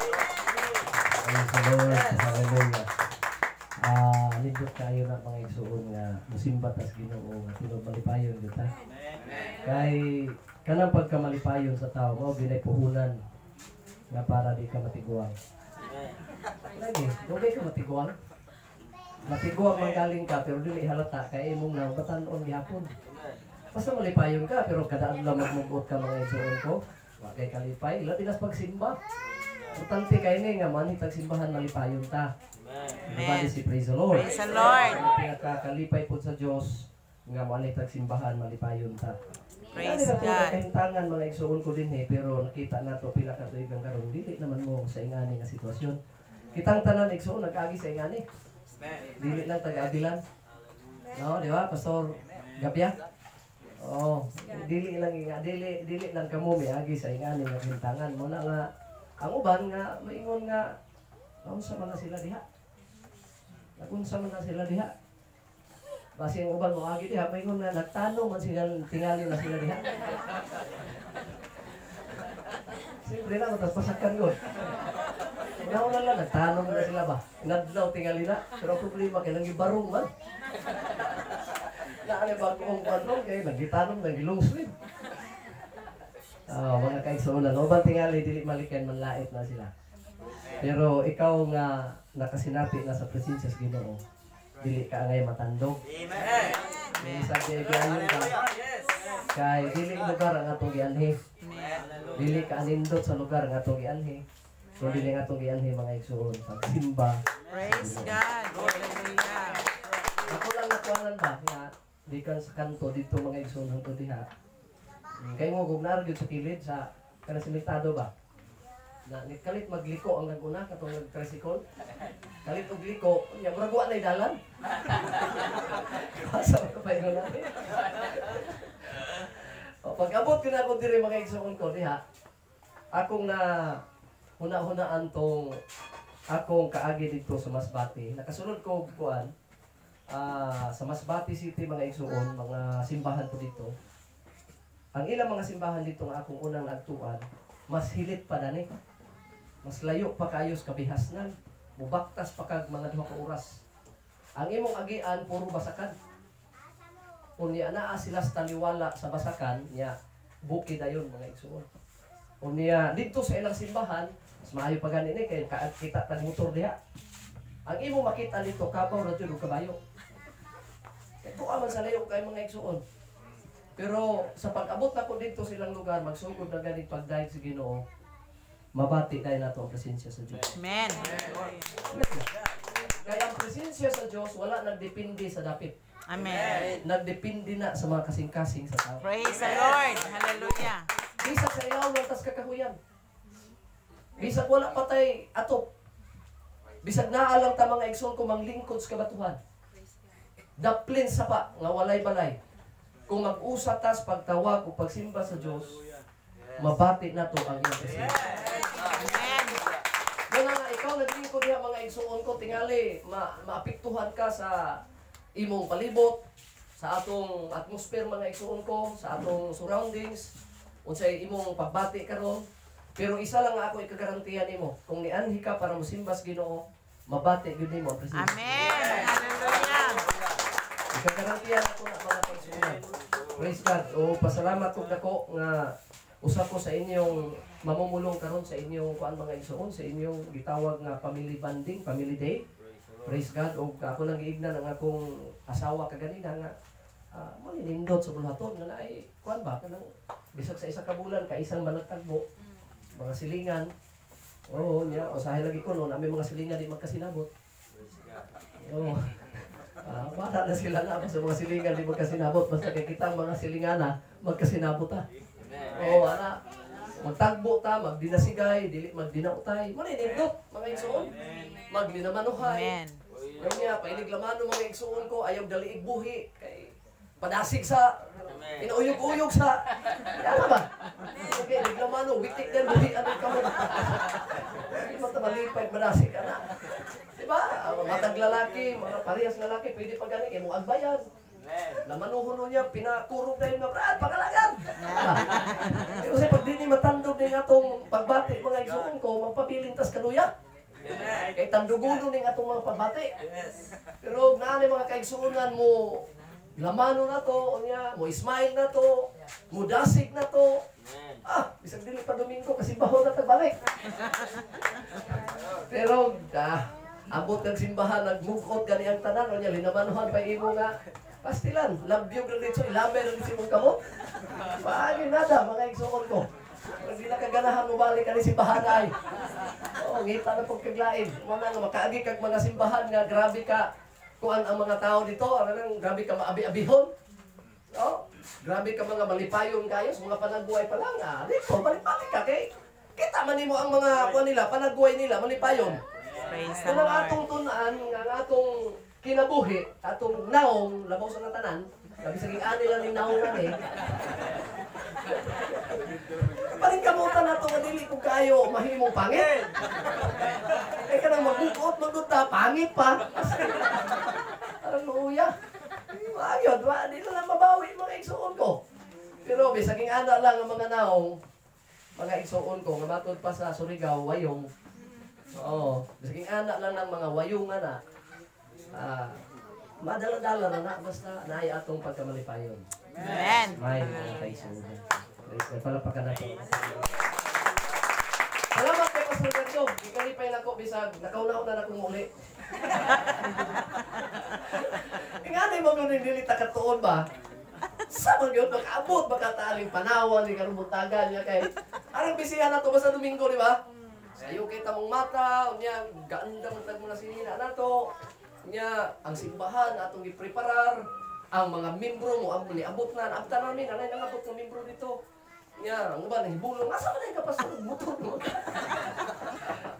Praise the Lord. Hallelujah. Nindot kayo na mga igsuon nga musimba tas Ginoo nga tinubalipayon gyud ta. Kay kanang pagkamalipayon sa tao mo binay puhunan nga para di ka matiguang. Lagi, dugay ka matiguang. Matiguang manggaling ka pero dili halata kay imong nabatan-on gihapon. Basta malipayon ka pero kada adlaw magmugot ka mga igsuon ko. Wa kay kalipay, labi nas pagsimba. Importante kay ni nga manitag simbahan malipayon ta. Amen. Si praise the Lord. Praise the Lord. Pinakakalipay po sa Dios nga manitag simbahan malipayon ta. Praise God. Kahintangan mga igsuon ko din pero nakita nato pila ka tuigang karon dili naman mo sa ingani nga sitwasyon. Kitang tanan igsuon nag-agi sa ingani. Dili lang taga-abilan. No, di ba? Pastor Gabya. Oh, dili lang kamo miagi sa ingani nga kahintangan mo na nga ang uban nga maingon nga unsa man na sila diha. Nagunsa man na sila diha. Basi ang uban mo agi diha maingon nga nagtanong man sila tingali na sila diha. Siyempre na matapasakan ko. Una lang nagtanong na sila ba. Nadlaw tingali na pero ang problema kay nang gibarong man. Na ano bagong kwanong kay nagitanong nang gilungswin. Mga kaigsuonan, uban tingali dili malikan manlait na sila. Pero ikaw nga nakasinapi na sa presensya sa Ginoo, dili ka ngay matandog. Amen. May sabi giayon ka. Kay dili lugar ang atong gianhi. Dili ka anindot sa lugar nga atong gianhi. So dili nga atong gianhi mga igsuon pagsimba. Praise God. Hallelujah. Ako lang nakuanan ba nga di kan sa kanto dito mga igsuon hangtod diha. Kay mo gugnar gyud sa kilid sa kana simentado ba. Na kalit magliko ang naguna katong nag-tricycle. Kalit og liko, nya murag wa nay dalan. Asa ko pa yun na. Pag-abot ko na ako diri mga igsuon ko diha. Akong na huna-hunaan tong akong kaagi dito sa Masbate. Nakasunod ko kuan sa Masbate City mga igsuon, mga simbahan po dito. Ang ilang mga simbahan dito nga akong unang nagtuan, mas hilit pa dani. Mas layo pa kayos kabihasnan. Mubaktas pa kag mga 2 ka oras. Ang imong agian puro basakan. Unya naa sila sa taliwala sa basakan, nya bukid ayon mga igsuon. Unya dito sa ilang simbahan, mas maayo pa gani ni kay kita tag motor diha. Ang imong makita dito kabaw ra jud kabayo. Ito aman sa layo kay mga igsuon. Pero sa pag-abot nako dito silang lugar, magsugod na ganit pagdayeg sa Ginoo, mabati dahil nato ang presensya sa Diyos. Amen. Kaya ang presensya sa Diyos, wala nagdepende sa dapit. Amen. Nagdepende na sa mga kasing-kasing sa tao. Praise the Lord. Hallelujah. Bisag sa ilaw ng tas kakahuyan. Bisag wala patay atop. Bisag naalang ta mga igsoon ko manglingkod sa kabatuhan. Daplin sa pa, nga walay balay. Kung mag-usa tas pagtawag o pagsimba sa Diyos, mabati na to ang iyong presensya. Amen. Muna nga, ikaw naglingkod diha mga igsuon ko, tingali, maapektuhan ka sa imong palibot, sa atong atmosphere mga igsuon ko, sa atong surroundings, unsay imong pagbati karon. Pero isa lang nga ako ikagarantiya nimo, kung nianhi ka para musimba sa Ginoo, mabati gyud nimo ang presensya. Amen. Hallelujah. Ikagarantiya ako na mga pagsunan. Praise God. O pasalamat ko dako nga usap ko sa inyong mamumulong karon sa inyong kuan mga igsoon, sa inyong gitawag nga family bonding, family day. Praise God. O ako nang giignan ang akong asawa kaganina nga malinindot sa bulaton nga naay kuan ba kanang bisag sa isa ka bulan ka isang managtagbo mga silingan. Oo nya usahay lagi ko no na may mga silingan di magkasinabot. Oo. Bata na sila na sa mga silingan di magkasinabot basta kay kitang mga silingana magkasinabot ta. Oo ana magtagbo ta magdinasigay dili magdinautay maninindot mga igsoon magdinamanuhay. Amen. Kanya painiglamano mga igsoon ko ayaw dali igbuhi kay padasig sa inauyog-uyog sa ano ba? Okay, niglamano witik din buhi ano ka mo. Di mo ta malipay padasig ka na. Diba? Matag lalaki, mga parehas lalaki, pwede pa gani, kaya mo agbayan. Lamanuhon niya, pinakurog na yung nga, Brad, pagalagan! Kasi pag di matandog ning atong pagbati mga igsoon ko, magpabilin tas kaluya. Kay tanduguno ning atong mga pagbati. Pero naani mga kaigsuonan mo, lamano na to, unya, mo smile na to, mo dasig na to. Bisag dili pa Domingo kasi bahon na tagbalik. Pero abot ng simbahan, nag-move out gani ang tanan, unya linamanuhan pa imo nga pastilan, love you granito, ilabay rin si mong kamot. Paagi nada, mga igsoon ko. Hindi na kaganahan mo balik ka ni simbahan ay. Ngita na pong kaglain. Mga nga makaagi kag mga simbahan nga grabe ka kuan ang mga tao dito, grabe ka maabi-abihon. Grabe ka mga malipayon kayo sa mga panagbuhay pa lang. Dito, malipalik ka kay kita man nimo ang mga kuan nila, panagbuhay nila, malipayon. Kung ang atong tunaan, ang atong kinabuhi, atong naong, labaw sa natanan, sabi saging ani lang yung naong lang Paling kamutan na ito, madili kung kayo, mahimong pangit. Kaya ka nang magbukot na, pangit pa. Parang luya. Ayun, di na lang mabawi mga igsoon ko. Pero bisaging ana lang ang mga naong, mga igsoon ko, nga matod pa sa Surigao, wayong. Bisaging ana lang ng mga wayong na. Madala-dala na basta naay atong pagkamalipayon. Amen. May mga kaisunan. Palapakan na ito. Salamat kay Pastor Gardo. Ikalipay na ko, bisag. Nakauna-una na akong muli. Inganay mo nung nilita katuon ba? Sa mga yun, makaabot, makataaling panawan, ni karumutagan niya kay. Arang bisihan na ito ba sa Domingo, di ba? Sayo kita mong mata, unya, ganda mo na sinina na ito. Unya, ang simbahan, atong ipreparar, ang mga membro mo, ang niabot na, naabta namin, anay nangabot ng membro dito. Nga, ang ba, nahibulong, asa ba na yung kapasok, motor mo?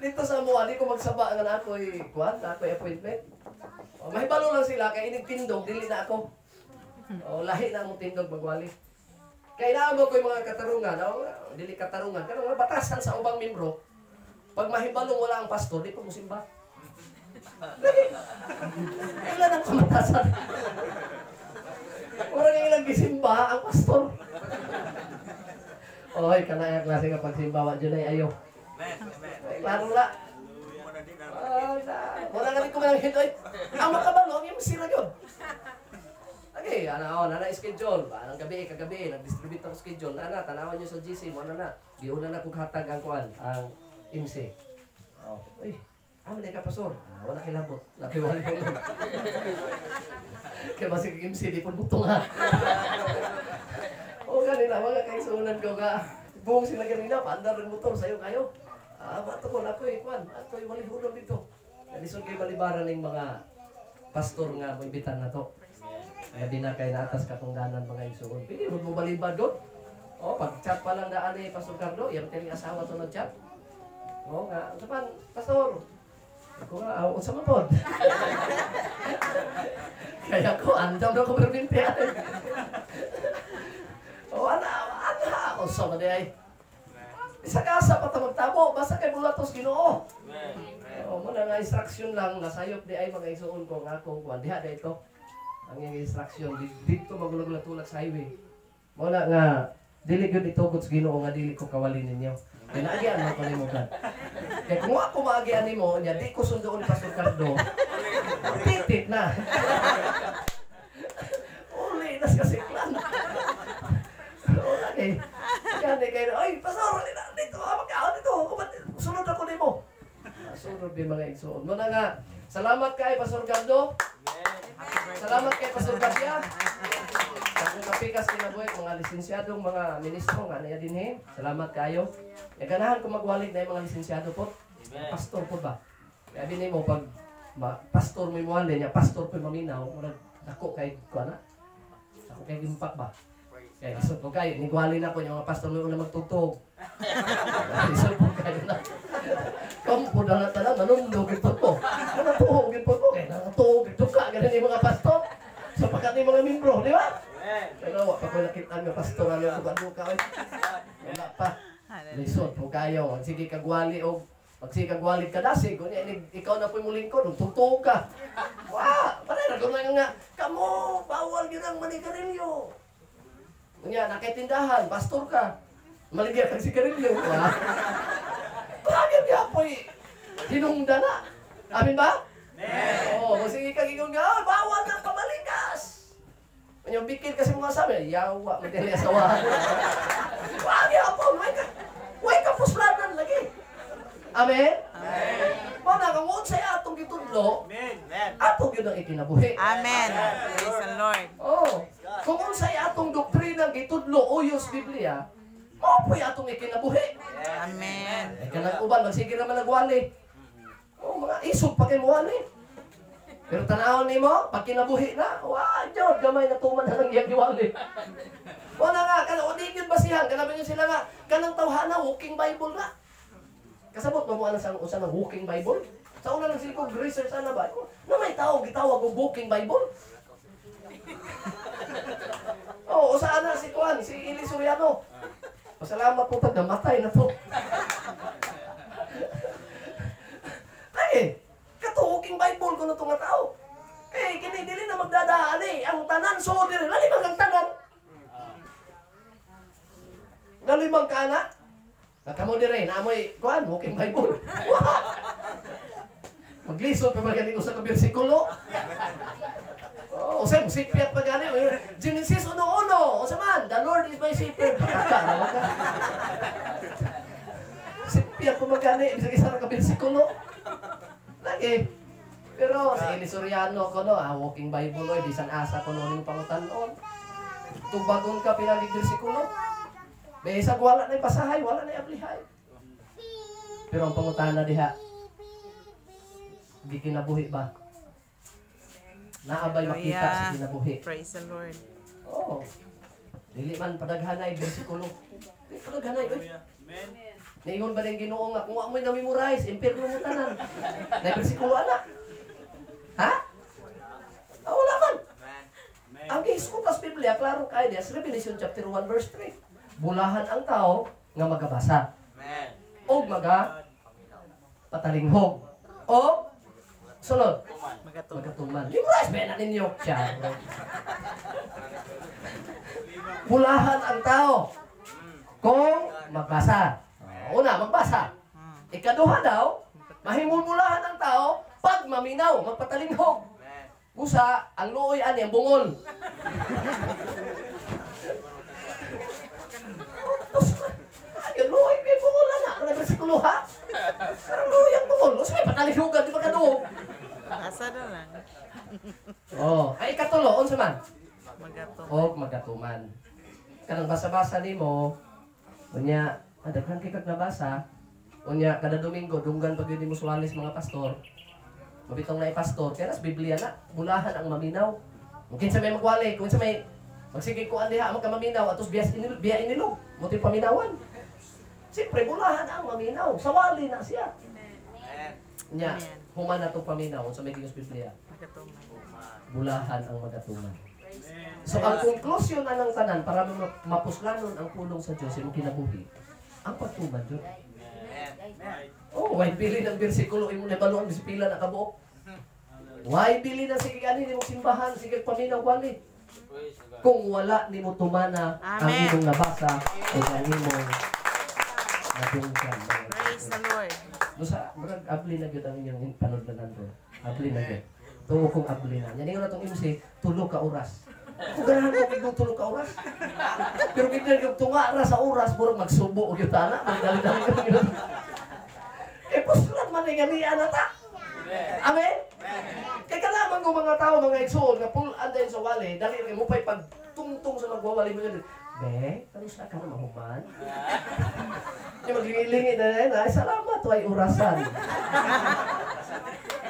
Dito sa mua, di ko magsaba nga na ako'y, ako'y appointment. Mahibalo lang sila, kaya inigtindog, dili na ako. Lahi na mong tindog magwali. Kaya inaamo ko yung mga katarungan, dili katarungan, pero mga batasan sa ubang membro, pag mahibalong wala ang pastor, di ko musimba. Kailan ang kamatasan? Orang ilang gisimba ang pastor. Oy, kanaya klase nga pagsimba wa dyan ay ayo. Klaro la. Wala nga rin ko malang hitoy. Ang makabalo, yung sira yun. Okay, nana schedule. Anong gabi, kagabi, nag-distribute ang schedule. Nana, tanawan nyo sa GC mo, nana. Giuna na kong hatag ang kuan, ang MC. Uy, malay ka pastor. Wala kilabot. Lakiwala ko lang. Kaya masig MC, di po butong ha. Kanina, mga kaisunan ko nga. Buong sila kanina, paandar rin motor, sayo kayo. Bato ko, ako'y walihulog dito. Nalisod kayo balibaran ng mga pastor nga, maimbitan na to. Kaya di na kayo naatas katungganan mga isuon. Pili mo balibad doon. Pag-chat pa lang daan ni Pastor Carlo, yung tiling asawa to nag-chat. Nga, sapan, pastor, ako nga, sa mapod. Kaya ko, andam na ko berbintihan. Sa mga ay. Isa kasa pa magtabo, basta kay bulatos Ginoo. Muna nga instruction lang, nasayop di ay mga isuon ko nga akong kuwan. Diha na ito. Ang yung instruction, dito magulog-latulak sa highway. Muna nga, dili yun itugot sa Ginoo nga dili ko kawali ninyo. Kaya naagian mo kalimutan. Kaya kung ako maagian ni mo, niya, di ko sundoon Pastor Cardo, titit na. Uli na siya siklan. Okay. Kaya kayo, ay, pastor, dito, sunod ako ni mo. Sunod din mga igsoon. Muna nga, salamat kay Pastor Gardo. Salamat kay Pastor Garcia. Kung kapikas kinabuhi, mga lisensyadong mga ministro, nga niya din salamat kayo. Ganahan ko magwalig na yung mga lisensyado po. Pastor po ba? Kaya din mo, pag pastor mo yung muhalin niya, pastor po yung maminaw, ako kay, ako kay Gimpak ba? Kaya isod po kayo, nigualin ako yung mga pastor mo na magtugtog. Isod po kayo na. Kampo na nga talang, nanumdugin po po. Nanatuhugin po po, kaya nanatuhugin po ka, ganun yung mga pastor. Sapagat yung mga membro, di ba? Pero pa ko nakita ng pastor, ano yung buka ka, wala pa. Isod po kayo, sige kagwali o sige kagwali ka dasig, ikaw na po yung lingkod, tugtog ka. Wah, parang nagulay nga, kamo, bawal yun ang manigarilyo. Nga, nakitindahan, pastor ka. Maligya kang sigarilyo. Bagay niya po hinungda na. Amin ba? Oo, sige kang ingon nga, bawal ng pamalikas. Yung bikil kasi mga sabi, yawa, magdali asawahan. Bagay po, way kapuslanan lagi. Amen? Amen. Mana kang unsay atong gitudlo, Amen. atong yun ang ikinabuhi. Amen. Praise the Lord. Oh, kung unsay atong doktrina gitudlo uyos Biblia, mao po'y atong ikinabuhi. Amen. Eh, kanang uban, magsige naman nagwali. Oh, mga isog pa kayo wali. Pero tanahon nimo, pag kinabuhi na, wah, Diyos, gamay na tuman na lang iyang giwali. Wala nga, kanang udigin basihan, kanabi nyo sila nga, kanang tawhana, walking Bible na. Kasabot mo ano sa usa ng walking Bible? Sa una lang sila research ana ba? Na may tao gitawag og walking Bible. Oh, usa ana si Juan, si Eli Soriano. Pasalamat po pag namatay na to. Ay, kato walking Bible ko na to nga tao. Eh, kini dili na magdadaan eh. Ang tanan so diri, lalimang ang tanan. Lalimang ka na? Kamo dire na amoy kuan walking Bible. Maglisod pa magani ko sa bersikulo. Oh, usay musipyat pa gani. Genesis 1:1. Usa man, the Lord is my shepherd. Sipyat pa magani bisag isa ka bersikulo. Lagi. Pero sa Eli Soriano ko no, walking Bible oy bisan asa ko no ning pangutan-on. Tubagon ka pinagi bersikulo. Besag wala na pasahay, wala na ablihay. Pero ang pangutana diha, di kinabuhi ba? Naabay makita sa kinabuhi. Praise the Lord. Oo. Dili man padaghanay bersikulo. Dili padaghanay oy. Niingon ba ning Ginoo nga kung amoy na-memorize, impierno mo tanan. Na bersikulo ana. Ha? Wala man. Ang giiskutas Biblia klaro kay diya, Revelation chapter 1 verse 3. Bulahan ang tao nga magabasa. Amen. O patalinghog. O sunod. Magatuman. Memorize ba na ninyo? Siya. Bulahan ang tao kung magbasa. Una, magbasa. Ikaduha daw, mahimulmulahan ang tao pag maminaw, magpatalinghog. Busa, ang luoy ani ang bungol. Ayun, luoy may bungol na. Ano na bersikulo ha? Pero luoy ang bungol. Usa may patalinhogan, di ba kaduog? Asa na lang. Oh, ay katulo, unsa man? Magatuman. Og magatuman. Kanang basa-basa nimo, unya, daghan kay kag nabasa. Unya kada Domingo dunggan pag mo suwalis mga pastor. Mabitong na pastor, kaya nas Biblia na, bulahan ang maminaw. Mungkin sa may magwali, kung sa may magsige ko andiha ang maminaw atos biya inilog, mo ti paminawan. Siyempre bulahan ang maminaw, sawali na siya. Nya, human na to paminaw sa may Dios Biblia. Magatuman. Bulahan ang magatuman. So ang konklusyon na ng tanan para mapuslanon ang pulong sa Diyos imong kinabuhi, ang pagtuman Diyos. Oh, why bili ng bersikulo imong nabaluan sa pila na kabuok? Why bili na sige ani nimong simbahan, sige paminaw wali. Kung wala nimo tumana ang Amen. imong nabasa o ang imong natungkan. Praise the Lord. Dosa, murag abli na gyud ang inyong panudlanan do. Abli na gyud. Tuo kong abli na. Yan nga natong imsi, tulo ka oras. Kung ganahan ko kung tulo ka oras. Pero kita yung tunga ra sa oras, murag magsubo o yung tana, magdali-dali ka yun. Eh, pusulat man nga niya na ta. Amen? Kaya kalaman ko mga tao, mga igsoon, nga pulaan din sa wali, dali rin mo pa'y pagtungtong sa magwawali mo yun. Be, tanong sa ka na mahuman. Yung maglingi-lingi na rin, ay salamat, ay orasan.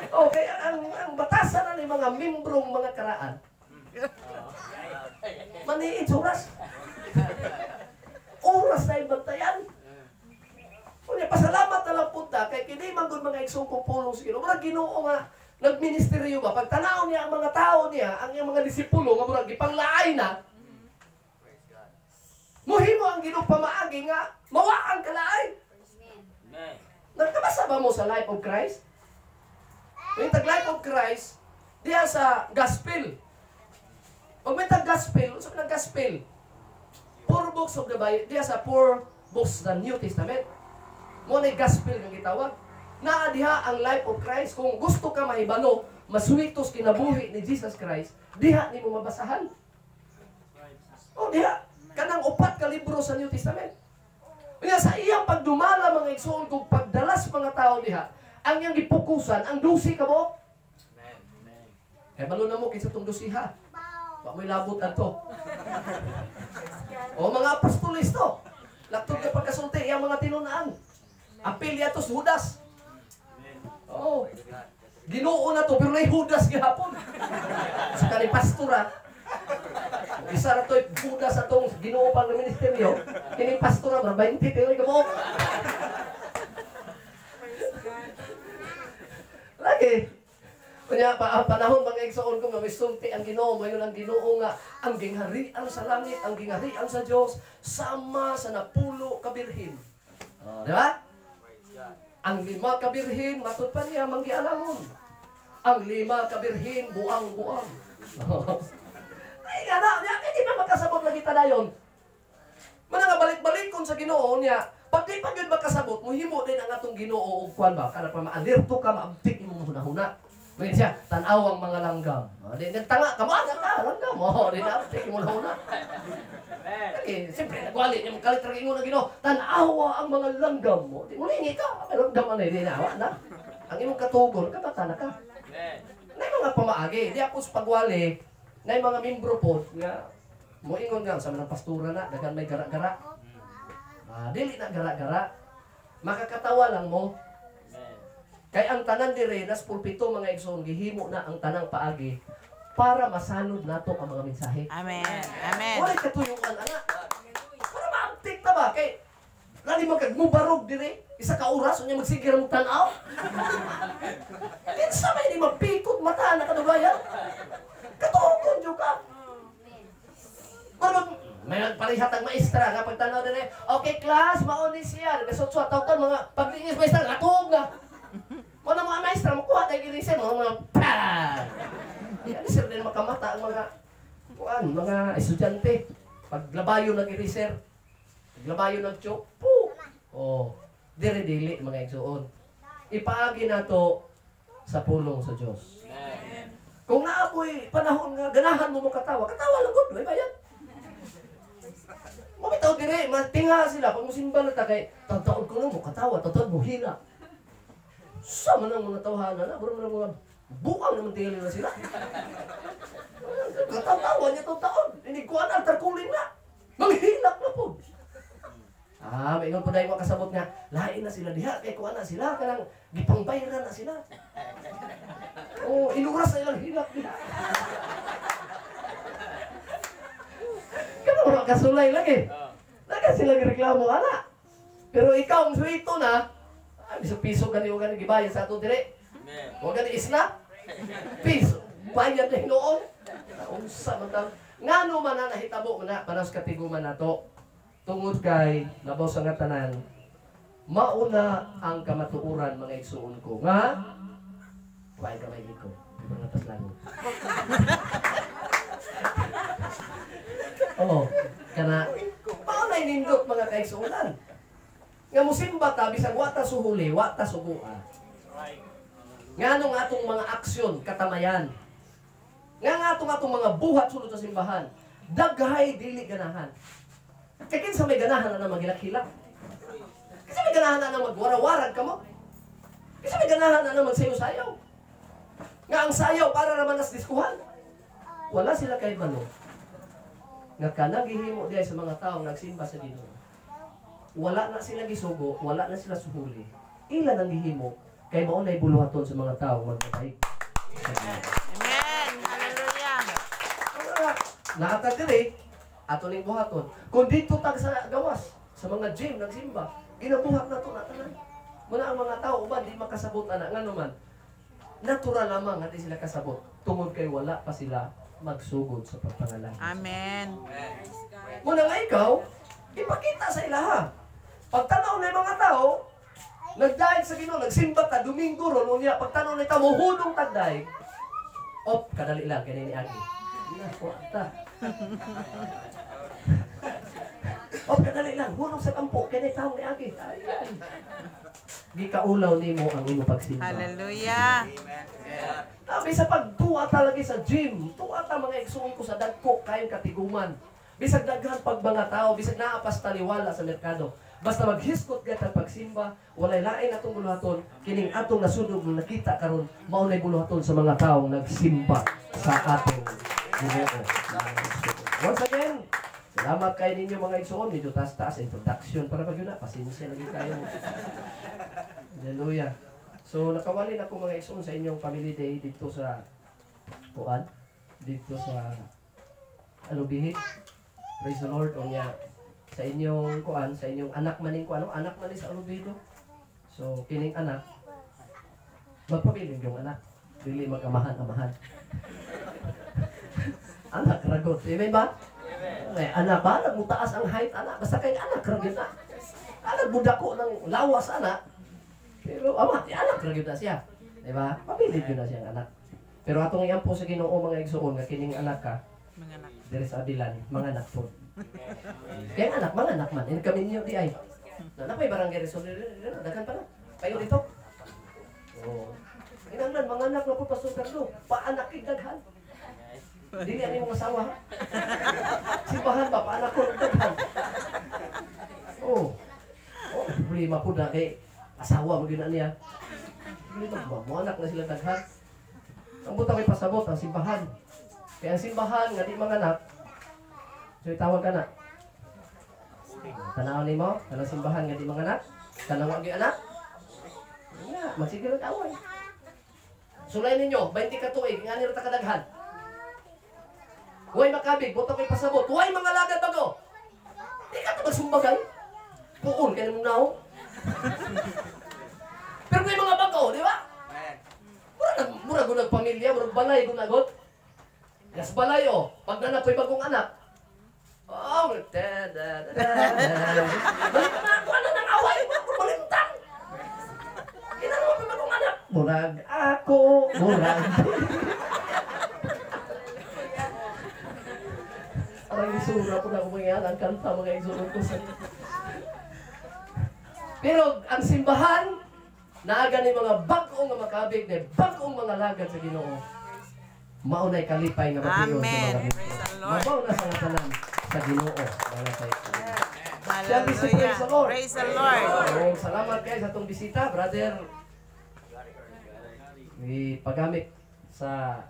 Okay, ang batasan na ni mga membrong mga karaan. Maniit oras. Oras na ibantayan. Kunya pasalamat na lang punta kay kini man gud mga igsoon kong pulong sa Ginoo. Murag Ginoo nga nagministeryo ba pag tanaw niya ang mga tao niya, ang iyang mga disipulo nga murag gipanglaay na. Muhimo ang Ginoo pamaagi nga mawaan kalaay. Amen. Nagkabasa ba mo sa Life of Christ? Yung tag-Life of Christ, diya sa gospel. Pag may tag-gospel, sa nag-gospel, 4 books of the Bible, diya sa 4 was the New Testament. Mo na gospel nga gitawag. Naa diha ang life of Christ. Kung gusto ka mahibalo, maswitos kinabuhi ni Jesus Christ, diha nimo mabasahan. O diha, kanang 4 ka libro sa New Testament. Kaya sa iyang pagdumala mga igsoon kung pagdalas mga tao diha, ang iyang gipukusan ang 12 ka mo. Kaya balo na mo kinsa tong 12 ha. Wa mo'y labot ato. O mga apostoles to. Laktod ka pagkasulti, iyang mga tinunaan. Apil yatos Judas. Oh. Ginoo na to, pero na Judas gihapon. Sa kani pastora. Isa na to, Judas atong ginoo pang ministeryo. Kini pastora, 20 tiyoy ka mo. Lagi. Kanya panahon mga igsoon ko nga misulti ang Ginoo, mayon ang Ginoo nga ang gingharian sa langit, ang gingharian sa Dios sama sa napulo ka birhen. Di ba? Ang 5 ka birhen matud pa niya manggialamon. Ang 5 ka birhen buang-buang. Ay nga na, hindi ba makasabot lagi ta dayon? Mana nga balik-balik kon sa Ginoo niya, pag di pa gyud makasabot, muhimo din ang atong Ginoo og kuan ba kana pa maalerto ka maabtik imong hunahuna. Ngayon siya, tanaw ang mga langgam. Di nagtanga, kamaga ka, langgam. Di na-uptake mo na una. Siyempre, nagwali niya, magkalitagin mo na Ginoo, tanawa ang mga langgam mo. Di mo lingi ka, may langgam na, di nawa na. Ang imong katugon, kabata na ka. Na mga pamaagi, di ako sa pagwali, na mga membro po, nga, muingon nga, sa mga pastura na, dagan may gara-gara. Dili na gara-gara. Makakatawa lang mo. Kay ang tanan dire nas pulpito mga igsoon gihimo na ang tanang paagi para masanod nato ang mga mensahe. Amen. Amen. Wala katuyuan ana. Para maaptik ta ba kay lali magmubarog dire isa ka oras unya magsigir mo tan-aw. Kinsa may di mapikot mata na kadugayan. Katugon jud ka. Ano may nagpalihat ang maestra nga pagtanaw dire. Okay class, mao ni siya. Gasot-sot tawag mga paglingis maestra atog na. Wala mga maestra, makuha tayo gilisir, mga pah! Yan, sir din makamata ang mga estudyante. Paglabayo ng gilisir, paglabayo ng chok, po! Oh, dili-dili mga igsoon. Ipaagi na to sa pulong sa Diyos. Kung naapoy panahon nga ganahan mo katawa, katawa lang good, may bayan. Mabitaw dire, matinga sila, pag musimba na tagay, taon ko na mo katawa, taon mo hila. Sama ng mga tawhana na, bro mga buang naman tingin na sila. Katawa niya itong taon. Hindi ko ang tarkulin na. Manghilak na po. May ingon po dahil makasabot nga, lain na sila diha, kaya kuha na sila, kanang gipangbayran na sila. Inuras na ilang hilak diha. Kanang makasulay lagi. Laga sila reklamo, ana. Pero ikaw, ang suwito na, piso gani o gani gibayad sa ato dire. O gani isna. Piso. Bayad na hinoon. Unsa man ta. Ngano man na nahitabo man na panas katiguman nato. Tungod kay labaw sa nga tanan. Mauna ang kamatuoran mga igsuon ko. Nga kuhay kamay ko. Mga taslago. Kana mauna nindot mga kaigsuonan. Nga musimba ta bisag wa ta suhuli, wa ta sugua. Nganong atong mga aksyon katamayan. Nga atong mga buhat sulod sa simbahan. Daghay dili ganahan. Kay kinsa may ganahan na magilak-hilak. Kinsa may ganahan na magwara-warag kamo. Kinsa may ganahan na magsayaw-sayaw. Nga ang sayaw para naman nas diskuhan. Wala sila kay balo. Nga kanang gihimo diay sa mga tawo nagsimba sa Ginoo. Wala na sila gisugo, wala na sila suhuli. Ilan ang gihimo kay mao nay buluhaton sa mga tawo magpatay. Amen. Hallelujah. Nakatag dire ato ning buhaton. Kung dito tag sa gawas sa mga gym nagsimba, ginabuhat na to na tanan. Muna ang mga tawo uban di makasabot ana ngano man. Natural lamang nga di sila kasabot tungod kay wala pa sila magsugod sa pagpangalangin. Amen. Muna nga ikaw, ipakita sa ilaha. Pagtanaw na yung mga tao, nagdaig sa Ginoo, nagsimba ta, Domingo ron, unya, pagtanaw na ito, muhudong tagdaig. Kadali lang, kanini agi. Nakuha ta. O, kadali lang, hulog sa kampo, kaya taong ni Agi. Ayan. Di kaulaw ni mo ang imo pagsimba. Hallelujah. Bisa pagtuwa talaga sa gym, tuwa ta mga igsuon ko sa dagko, kayong katiguman. Bisag daghan pag mga tao, bisag naapas taliwala sa merkado. Basta maghiskot ka pagsimba, walay lain atong buluhaton, kining atong nasudog na nakita karon maunay buluhaton sa mga taong nagsimba sa ating Ginoo. Once again, salamat kay ninyo mga igsuon, medyo taas-taas introduction para pag yun na, pasensya lagi kayo. Hallelujah. So nakawalin ako mga igsoon sa inyong family day dito sa Kuan, dito sa Alubihit. Praise the Lord. O niya sa inyong Kuan, sa inyong anak maning ko ano, anak maning sa Alubido. So kining anak magpabiling yung anak, dili magamahan-amahan. Anak ragot, amen ba? Amen. Anak ba nagmutaas ang height anak, basta kay anak ragot na. Anak budako ng lawas anak. Pero ama, anak ra gyud na siya. Di ba? Pabilid gyud na siya ang anak. Pero atong iyampo sa Ginoo mga igsuon nga kining anak ka, Mga anak. diri sa Abilan, mga anak po. Kaya anak, mga anak man. In kami niyo di ay. Na may barangay resort dagan pa na. Kayo dito. Oh. Kinahanglan mga anak na po Pastor Carlo, paanak kay daghan. Dili ani mong asawa. Simbahan ba paanak ko daghan. Oh. Oh, problema po na kay asawa mo gina niya. Dili ba mo anak na sila daghan. Ang buta may pasabot ang simbahan. Kaya ang simbahan nga di mga anak. So itawag ka na. Tanaw ni mo, kanang simbahan nga di mga anak. Kanang wagi anak. Nga, magsigil ang away. Sulay ninyo, 20 ka tuig, nga nila takadaghan. Huwag makabig, buto kay pasabot. Huwag mga lagad bago. Di ka ito magsumbagay. Puon, kaya mong naong. Pero may mga bago, di ba? Mura gunag pamilya, mura balay gunagot. Gas balay o, pag nanapoy bagong anak. Oh, balik na ako, ano nang away mo, malintang. Ginagawa pa bagong anak. Murag ako, murag. Parang isura po na kumayan, ang kanta mga isurong ko sa... Pero ang simbahan, naaga ni mga bagong nga makabig, na bagong mga lagad sa Ginoo. Maunay kalipay nga matiyo sa Amen. mga Praise the Lord. mabaw na sa tanan sa Ginoo. Mga kaibigan. Hallelujah. Praise the Lord. Oh, salamat kayo sa itong bisita, brother. Ipagamit sa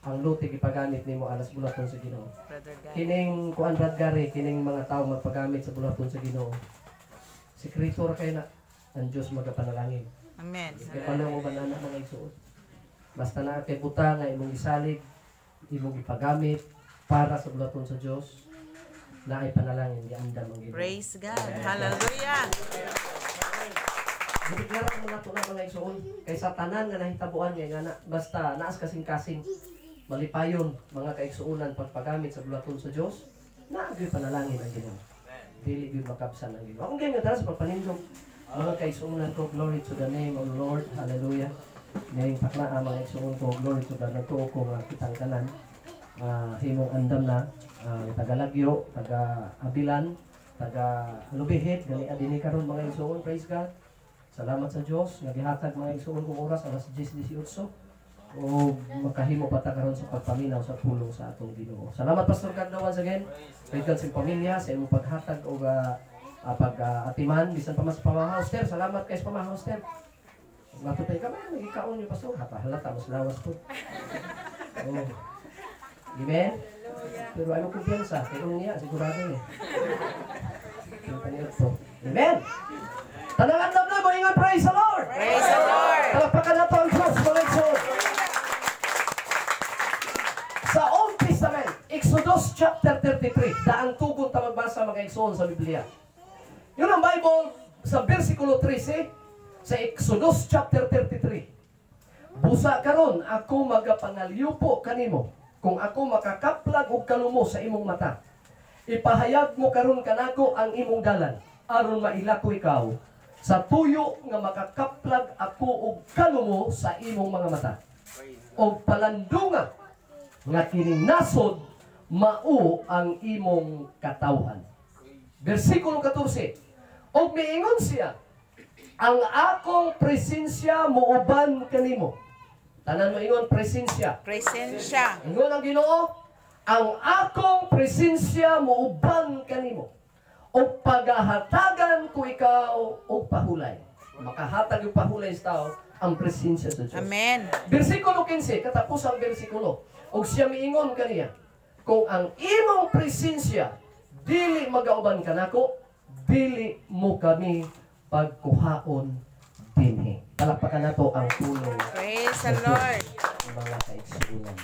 ang luti ipagamit nimo alas bulaton sa Ginoo. Brother Guy. Kining kuan radgari, kining mga tao magpagamit sa bulaton sa Ginoo. Sekreto ra kay na ang Dios magapanalangin. Amen. Kay paano mo banana mga igsuon. Basta na kay buta nga imong isalig, imong ipagamit para sa bulaton sa Dios na ay panalangin giandam ang Ginoo. Praise God. Hallelujah. Biglaran mo na ito na mga igsuon. Kay sa tanan nga nahitabuan nga na basta naas kasing-kasing malipayon mga kaigsuunan pagpagamit sa bulaton sa Dios na agay panalangin ang Ginoo. Dili gyud makabsan ang Ginoo. Akong ganyan sa pagpanindog mga kaigsuunan ko, glory to the name of the Lord. Hallelujah. Ngayong pakla mga igsuon ko, glory to the natuo ko nga kitang tanan. Himong andam na taga Lagyo, taga Abilan, taga Lubihit, gali adini karon mga igsuon, praise God. Salamat sa Dios nga gihatag mga igsuon kong oras alas 10:18 o makahimo pa ta karon sa pagpaminaw sa pulong sa atong Ginoo. Salamat Pastor Carlo once again. Praise God sa pamilya sa imong paghatag o pag-atiman bisan pa mas pamahoster. Salamat kay sa pamahoster. Matutay ka ba nagikaon niyo Pastor? Halata mas lawas po. Oh. Amen. Pero ano kumpiyansa? Kaya niya sigurado eh. Amen. Tanangan na mo ingat, praise the Lord! Praise the Lord. Talapakan na ito ang Diyos, mga igsoon. Sa Old Testament, Exodus chapter 33, daang tugon ta magbasa mga igsoon sa Biblia. Yun ang Bible sa versikulo 13, sa Exodus chapter 33. Busa karon ako magapangalyupo kanimo, kung ako makakaplag og kalumo sa imong mata. Ipahayag mo karon kanako ang imong dalan, aron mailako ikaw sa tuyo nga makakaplag ako og kalumo sa imong mga mata. Og palandunga nga kining nasod mao ang imong katawhan. Versikulo 14. Og miingon siya, ang akong presensya muuban kanimo. Tanan mo ingon presensya. Presensya. Ingon ang Ginoo, ang akong presensya muuban kanimo. O pagahatagan ko ikaw o pahulay. Makahatag yung pahulay sa tao ang presensya sa Diyos. Amen. Versikulo 15, katapos ang versikulo. Og siya miingon kaniya, kung ang imong presensya dili magauban kanako, dili mo kami pagkuhaon dinhi. Palakpakan nato ang pulong. Praise the Lord. Mga kaigsunan.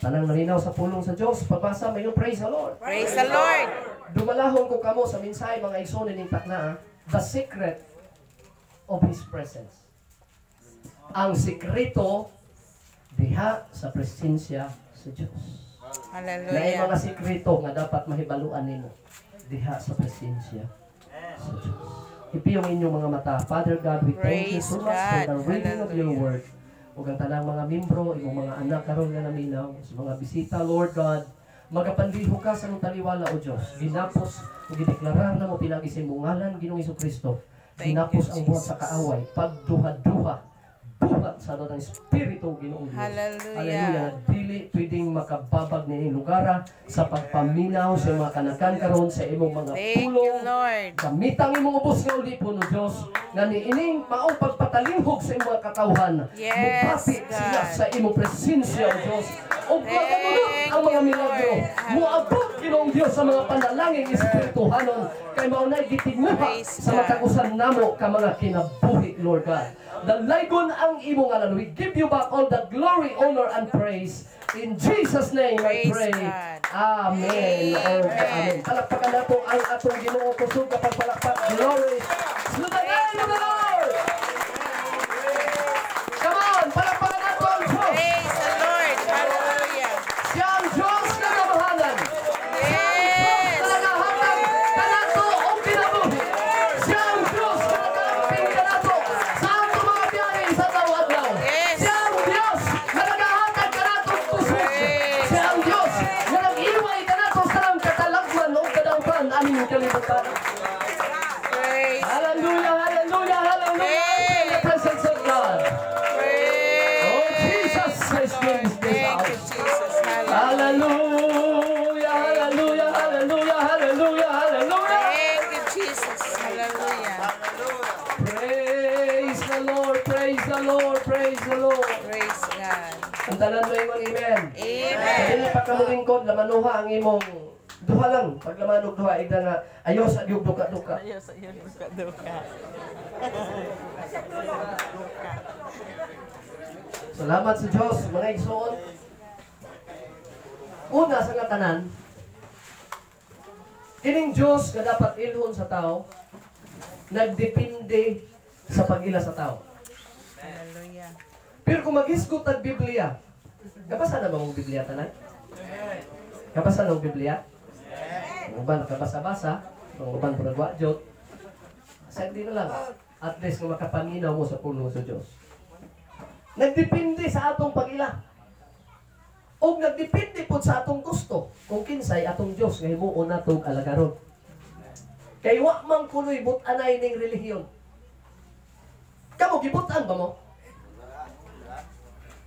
Tanang malinaw sa pulong sa Diyos. Pagbasa, mayroong praise the Lord. Praise the Lord. Dumalahon ko kamo sa minsay mga igsoon ning takna, the secret of His presence. Ang sikreto diha sa presensya sa Diyos. Na Hallelujah. mga sikreto nga dapat mahibaluan nimo diha sa presensya sa Diyos. Ipiyong inyong mga mata. Father God, we thank you Praise so much for the God. reading of your Hallelujah. word. Ug ang tanang mga membro, imong mga anak karon nga naminaw, sa mga bisita, Lord God, magapandiho ka sa nung taliwala, O Diyos. Ginapos, ug gideklarar na mo pinagi sa imong ngalan, Ginoong Hesukristo. Thank Ginapos you, ang buhat sa Jesus. kaaway, pagduha-duha, buhat sa ng Espiritu, Ginoong Diyos. Hallelujah. Hallelujah. Dili pwedeng makababag na inyong lugara sa pagpaminaw sa mga kanakan karon sa imong mga Thank you, pulong. Lord. Gamitang imong ubos nga ulipon, O Diyos, nga niining maong pagpatalinghog sa imong katawhan. Yes, Mupapit sila God. sa imong presensya, O Diyos. O maganunod ang mga you, milagro. Lord. Muabot, Ginoong Diyos, sa mga panalangin espirituhanon. Kay maunay gitinguha Praise sa God. matagusan namo ka mga kinabuhi, Lord God. Dalaygon ang imong ngalan. We give you back all the glory, honor, and praise. In Jesus' name I Praise pray. God. Amen. Amen. Amen. Palakpakan nato ang atong Ginoo kusog kapag palakpak. Glory to the name of the Lord. Come on, palakpakan nato ang Diyos. Praise the Lord. Hallelujah. Siya ang Diyos na namahalan. Yes. Siya ang Diyos na nagahatag kanato o kinabuhi. Siya ang Diyos na nagahamping kanato sa atong mga biyahe sa taw-adlaw. Yes. Siya ang Diyos na nagahatag kanato kusog. Praise. Siya ang Diyos na nag-iway kanato sa ang katalagman o kadautan aming kalibutan. Praise. Hallelujah, hallelujah, hallelujah. Praise. In the presence of God. Praise. Oh, Jesus is in this Thank you, house. Jesus. Hallelujah. Hallelujah, hallelujah, hallelujah, hallelujah, hallelujah. Thank you, Jesus. Hallelujah. Praise the Lord, praise the Lord, praise the Lord. Praise God. Ang tanan mo ingon, amen. Amen. Dili pa ka mulingkod, lamanuha ang imong duha lang. Pag lamanog duha, igda nga, ayos at yung duka-duka. Ayos, ayun, duka-duka. Salamat sa Diyos, mga igsoon. Una sa nga tanan, ining Diyos nga dapat ilhon sa tao, nagdepende sa pag-ila sa tao. Hallelujah. Pero kung maghisgot ang Biblia, kabasa na ba mong Biblia tanan? Kabasa na mong Biblia? Ang uban nakabasa-basa, ang uban panagwadyot. Sa hindi na lang, at least kung makapaminaw mo sa pulong sa Diyos. Nagdepende sa atong pag-ila. O nagdepende po sa atong gusto. Kung kinsay atong Diyos, ngayon mo natong alagaron. Kay wa man kunoy but-anay ning relihiyon. Kamo gibutan ba mo?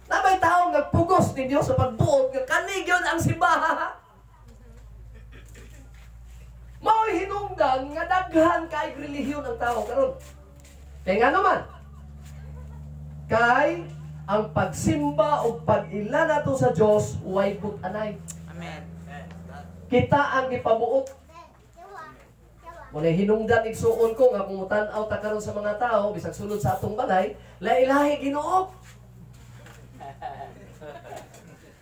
Namay taong nagpugos ni Diyos sa pagbuot nga kanigyon ang simbaha. Mao'y hinungdan nga daghan kay relihiyon ang tao karon. Kaya nga naman, kay ang pagsimba o pag-ila nato sa Diyos way but-anay. Amen. Kita ang gipabuot. Muna hinungdan igsuon ko nga kung tan-aw ta karon sa mga tao bisag sulod sa atong balay, lahi-lahi Ginoo.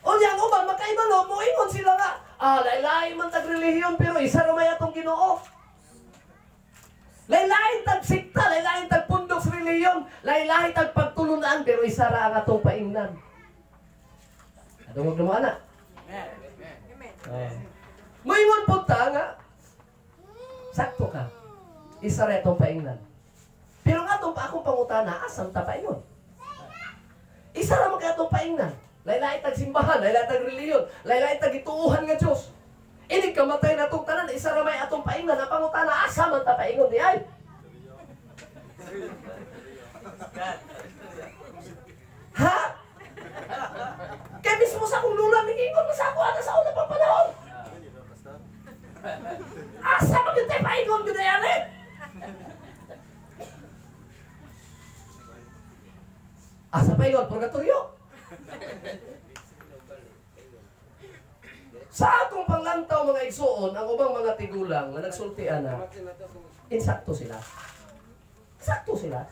Unya ang uban makaibalo mo ingon sila nga, lahi-lahi man tag relihiyon pero isa ra may atong Ginoo. Lahi-lahi tag sikta, lahi-lahi tag pundok sa relihiyon, lahi-lahi tag pagtulunan pero isa ra ang atong paingnan. Adungog na mo ana. Moingon po ta nga, sakto ka. Isa rin itong paingnan. Pero nga itong akong pangutana, asam ta paingon? Isa naman ka itong paingnan. Laylay tag simbahan, laylay tag reliyon, laylay tag ituuhan nga Diyos. Ini kamatay na itong tanan, isa ramay atong paingan, na pangutana, asa man ta paingon di ay. Ha? Kaya mismo sa akong lula, ningingon mo sa ako, ano sa una pang panahon? Asa man yun tayo paingon ko na yan eh? Asa paingon? Purgatorio? Sa akong panglantaw mga igsuon, ang ubang mga tigulang na nagsultian na, insakto sila. Sakto sila.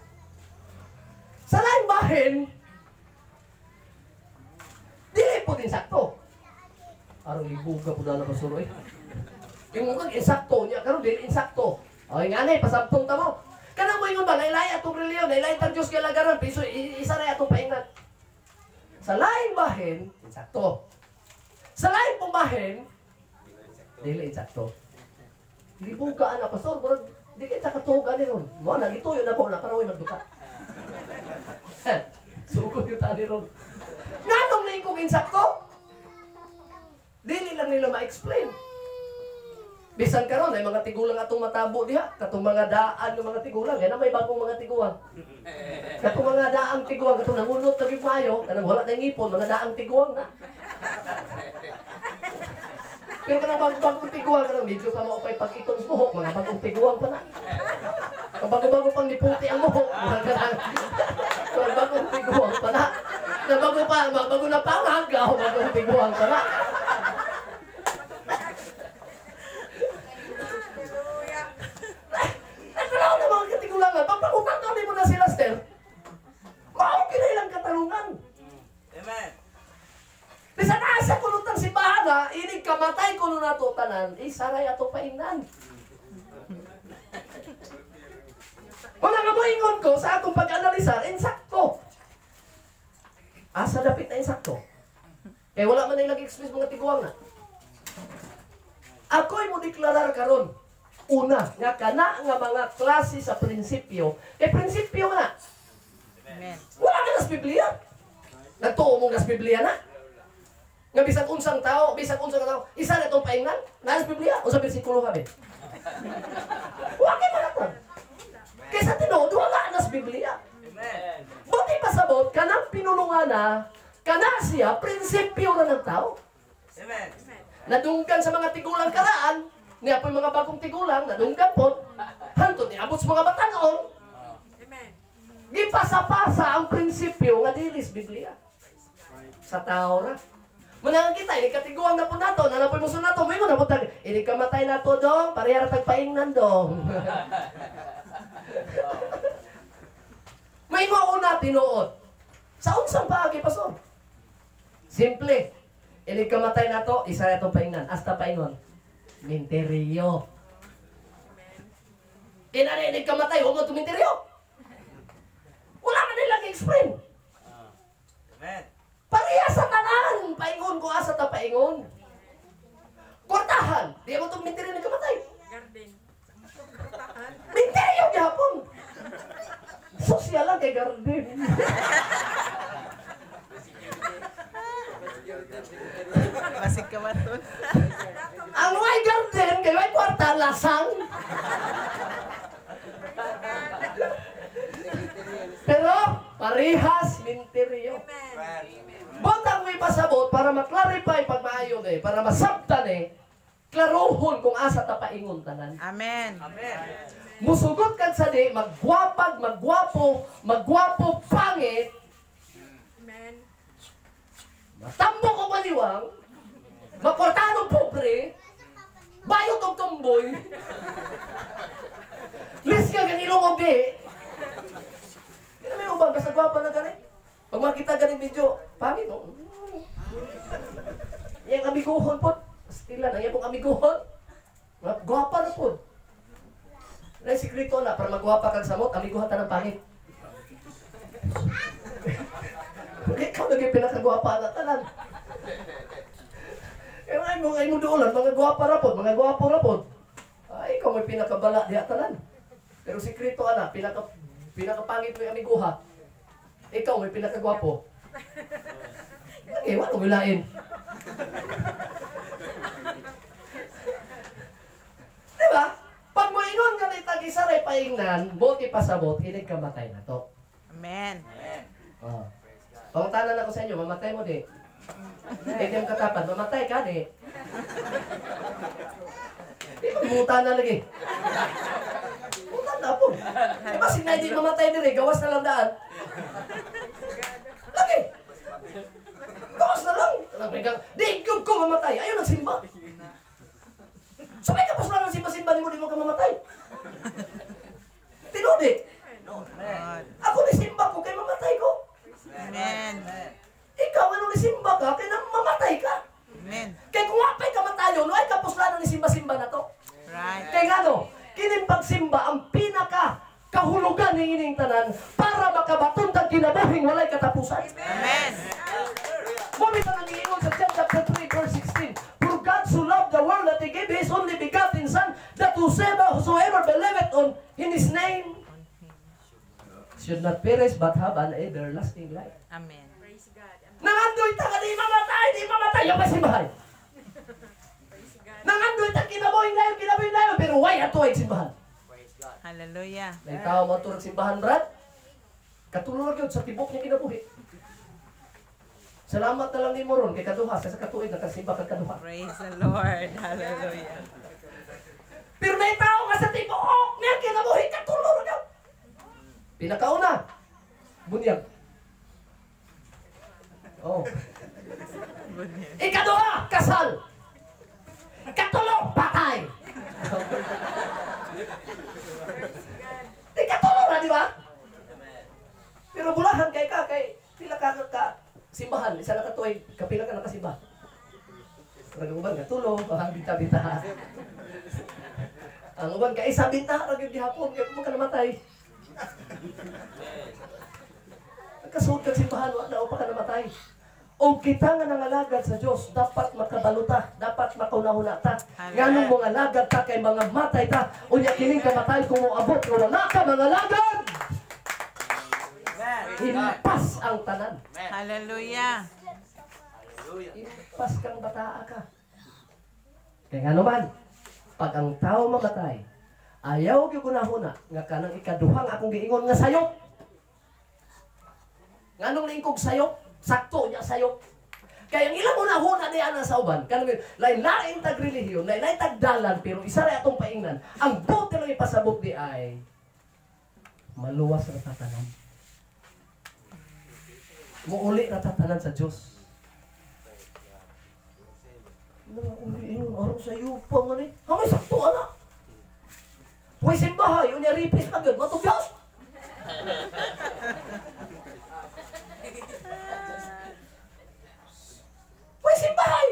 Sa laing bahin, dili po din sakto. Arang libuga po na pasuroy. Yung mukhang insakto niya, karon dili insakto. O nga na, pasabtong ta mo. Kanang mo ingon ba, nailay atong reliyon, nailay tang Diyos kalagaran, piso, isa na atong paingat. Sa laing bahin, insakto. Sa laing pumbahin, dili insakto. Libugaan na, pastor, murag, di kita katugan ni ron. Mo na gituyo na ko na para way magduka. Sugod yung tani ron. Nanong na kong insakto? Dili lang nila ma-explain. Bisan karon ay mga tigulang atong matabo diha, katong mga daan ng mga tigulang, yan may bagong mga tiguang. Katong mga daang tiguang, katong nangunot na gipayo, kanang wala na ngipon, mga daang tiguang na. Pero kanang bagong tiguang, kanang medyo ka maupay pag-itong buhok, mga bagong tiguang pa na. Ang bago-bago pang niputi ang buhok, mga bagong tiguang pa na. Bago na pangagaw, bagong tiguang pa na. Nagkalaw na mga katigulangan, pagpagutang mo na sila, Stel, maong kinailang katarungan. Amen. Bisa nasa kulutang simbahan na, inig kamatay ko na ito tanan, isaray ato paingnan. Kung nangamoingon ko sa akong pag-analisar, insakto. Asa dapit na insakto. Kaya wala man na nag-express mga tiguang na. Ako'y mo deklarar karon. Una, nga kana nga mga klase sa prinsipyo. Prinsipyo nga. Amen. Wala ka nas Biblia. Nagtuo mo nas Biblia na. Nga bisag unsang tao, isa na itong paingnan, nas Biblia, o sa bersikulo kami. Huwag kayo malatan. Kaysa tinood, wala nas Biblia. Amen. Buti pasabot, kanang pinulungan na, kana siya, prinsipyo na ng tao. Amen. Nadunggan sa mga tigulang karaan, niya po yung mga bagong tigulang, nadunggan po, hantod niabot sa mga batanon. Gipasa-pasa ang prinsipyo nga dilis Biblia. Sa tao ra. Manangan kita, ini katiguang na po nato, nanapoy muso nato, may mo na po tag, ini kamatay na to dong, parehara tagpaingnan dong. May mo una tinuod. Sa unsang paagi, pastor? Simple. Ini kamatay na to, isa na itong paingnan. Hasta paingon. Minteriyo. Ini kamatay, huwag mo ito minteriyo. Wala man nilang explain. Amen. Pareha sa tanan. Paingon ko asa ta paingon. Kortahan. Di mo itong minteriyo na kamatay. Minteriyo gihapon. Sosyal lang kay garden. Masig ka maton. Ang way garden, kay way kwarta, lasang. Pero, parehas, minteriyo. Botang may pasabot para maklarify pag maayon para masabtan klarohon kung asa tapaingon tanan. Amen. Amen. Musugot kag sa di, magwapag, magwapo, pangit. Matambo ko baliwang, makwartano pobre, bayot og tumboy. Lis ka ganilong og di. Kaya may ubang basta gwapa na gani. Pag makita gani video, pangit no. Yang amiguhon po, stila na yan pong amiguhon. Gwapa na po. Na sikrito na para magwapa kag samot, amiguhon ta ng pangit. Ikaw naging pinakagwapa na tanan. Kaya ay mo doon, mga gwapa rapod, mga gwapo rapod. Ay, ikaw may pinakabala diya tanan. Pero sikrito ana, pinakapangit mo yung amiguha. Ikaw may pinakagwapo. Wala ko wilain. isaray paingnan, buti pasabot, inig kamatay na to. Amen. Amen. Oh. Pangutanan ako sa inyo, mamatay mo di. Hindi mo katapat, mamatay ka di. Di magmutan na lagi. Mutan na po. Di ba si di mamatay din gawas na lang daan. Lagi. Gawas na lang. Di, yung ko mamatay. Ayaw nagsimba. Sabay ka pa lang ng simba-simba ni mo ka mamatay. Tinudi. God. Ako nisimba ko, kay mamatay ko. Amen. Ikaw, ano nisimba ka, kay mamatay ka. Amen. Kay kung apay ka matayo, no ay kapuslanan ni simba-simba na to. Right. Kay nga no, kining pagsimba ang pinaka kahulugan ng ining tanan para makabaton tag kinabuhing walay katapusan. Amen. Muli pa nangiingon sa John chapter 3 verse 16. For God so loved the world that He gave His only begotten Son, that whosoever believeth on in His name should not perish but have an everlasting life. Amen. Nangandoy ta ka di mamatay yung masimbahan. Nangandoy ta kinabuhing layo, pero why ato ay simbahan? Praise God. Hallelujah. Na ikaw maturag simbahan, Brad. Katulog yun sa tibok niya kinabuhi. Salamat na lang ni mo ron kay kaduha sa katuig nakasimba kag kaduha. Praise the Lord. Hallelujah. Pero may tao ka sa tibok niya kinabuhi katulog yun. Pinakauna, bunyag. Oh. Ikaduha, kasal. Ikatulo, patay. Ikatulo na, di ba? Pero bulahan kay pila ka simbahan, isa na katuig, kapila ka nakasimba. Nag-uban ka tulo, bita-bita. Ang uban ka, isa bita, ragyung gihapon, kaya kung ka namatay. Nagkasuot kang simbahan, wala pa ka namatay. O kita nga nangalagad sa Diyos, dapat makabaluta, dapat makaunahuna ta. Ganong mga alagad ta kay mga matay ta. Unya kining kamatay kung moabot, kung wala ka mga alagad. Himpas ang tanan. Hallelujah. Hallelujah. Himpas kang bataa ka. Kaya nga naman, pag ang tao mamatay, ayaw gyud kunahuna nga kanang ikaduhang akong giingon nga sayop. Nganong lingkog sayop? Sakto niya sayop. Kaya ang ilang unahuna niya na sa uban, kanang lain-lain tag relihiyon, lain-lain tag dalan, pero isa rin atong paingnan. Ang buti lang ipasabot di ay maluwas na tatanan. Muuli na tatanan sa Diyos. Ano sa iyo pa nga ni? Hamay sakto anak. Huwag simbahay, yun niya replace agad, matubos. Huwag simbahay.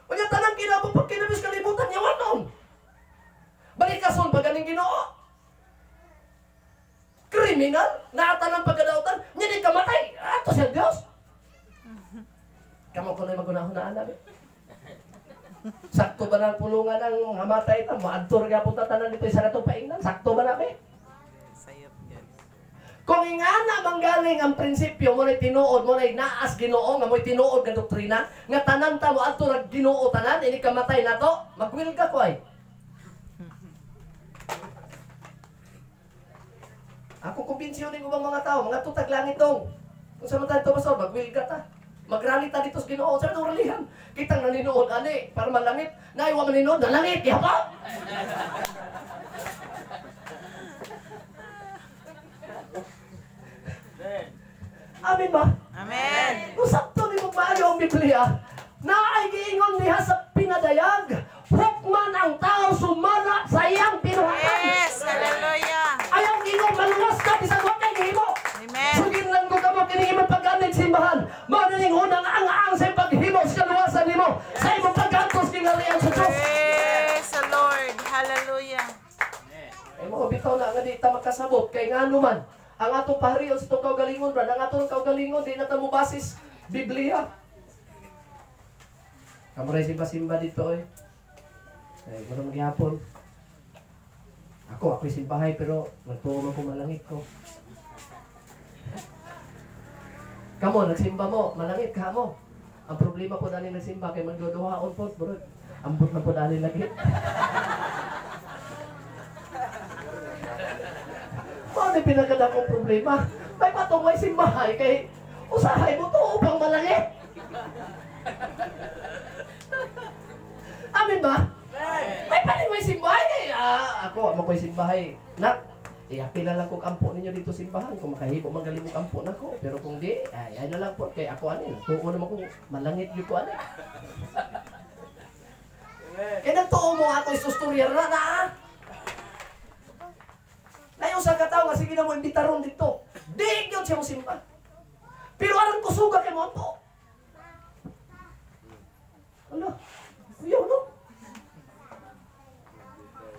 Huwag niya tanang kinabot pag kinabis kalibutan niya, wanon. Balik ka son, pag ganing Ginoo. Kriminal, naatanang pagkadautan, niya di kamatay. Ato siya Diyos. Kamu ko na magunahunaan namin. Sakto ba ng pulungan ng hamatay ito? Maadtor ka po tatanan dito isa na itong paingnan. Sakto ba namin? Sayop yun. Kung ingana manggaling ang prinsipyo mo na tinuod mo na naas Ginoo nga mo tinuod nga doktrina nga tanan ta mo adto ra Ginoo tanan ini kamatay na to magwil ka ko ay. Ako kumbinsiyonin ko bang mga tao mga tutag langit dong. Kung sa man to pastor magwil ka ta. Magrally ta dito sa Ginoo sa itong ralihan. Kitang naninood ani para malangit. Naiwa maninood na langit ya pa. Amen ba? Amen. Kung sakto ni magmaayo ang Biblia, na ay giingon niya sa pinadayag, hukman ang tao sumala sa iyang pinuhatan. Yes. Hallelujah. Ayaw giingon maluwas ka, bisag huwag kay gihimo. Amen. Sugin lang ko kamo kinihimong pag-anit simbahan. Manaling unang ang sa paghimo sa luwasan nimo. Sa imong pag-antos kinarian sa Diyos. Praise the Lord. Hallelujah. Ay mo bitaw na nga di ta makasabot kay ngano man. Ang atong pahariyon sa itong kaugalingon, brad. Ang atong kaugalingon, di na ta mo basis Biblia. Kamuray simba-simba dito eh. Ay, wala magyapon. Ako'y simbahay pero nagtuon ko malangit ko. Kamo, nagsimba mo, malangit ka mo. Ang problema po dali nagsimba kay magduduhaon po, bro. Ambot na po dali lagi. may pinagkadakong problema. May patungay simbahay kay usahay mo to upang malangit. Amin ba? May paningay simbahay kay ako ko'y simbahay. Nak, pila lang kong ampo ninyo dito simbahan. Kung makahibo, magaling mong ampo na ko. Pero kung di, ay na lang po. Kay ako anin. Tuo naman kung malangit yun ko anin. Kaya nagtuo mo ako isusturya na. Ngayon sa katao nga, sige na mo imbitaron dito. Di yun siya mo simba. Pero alam ko suga kay mo po. Ano? Kuya, no?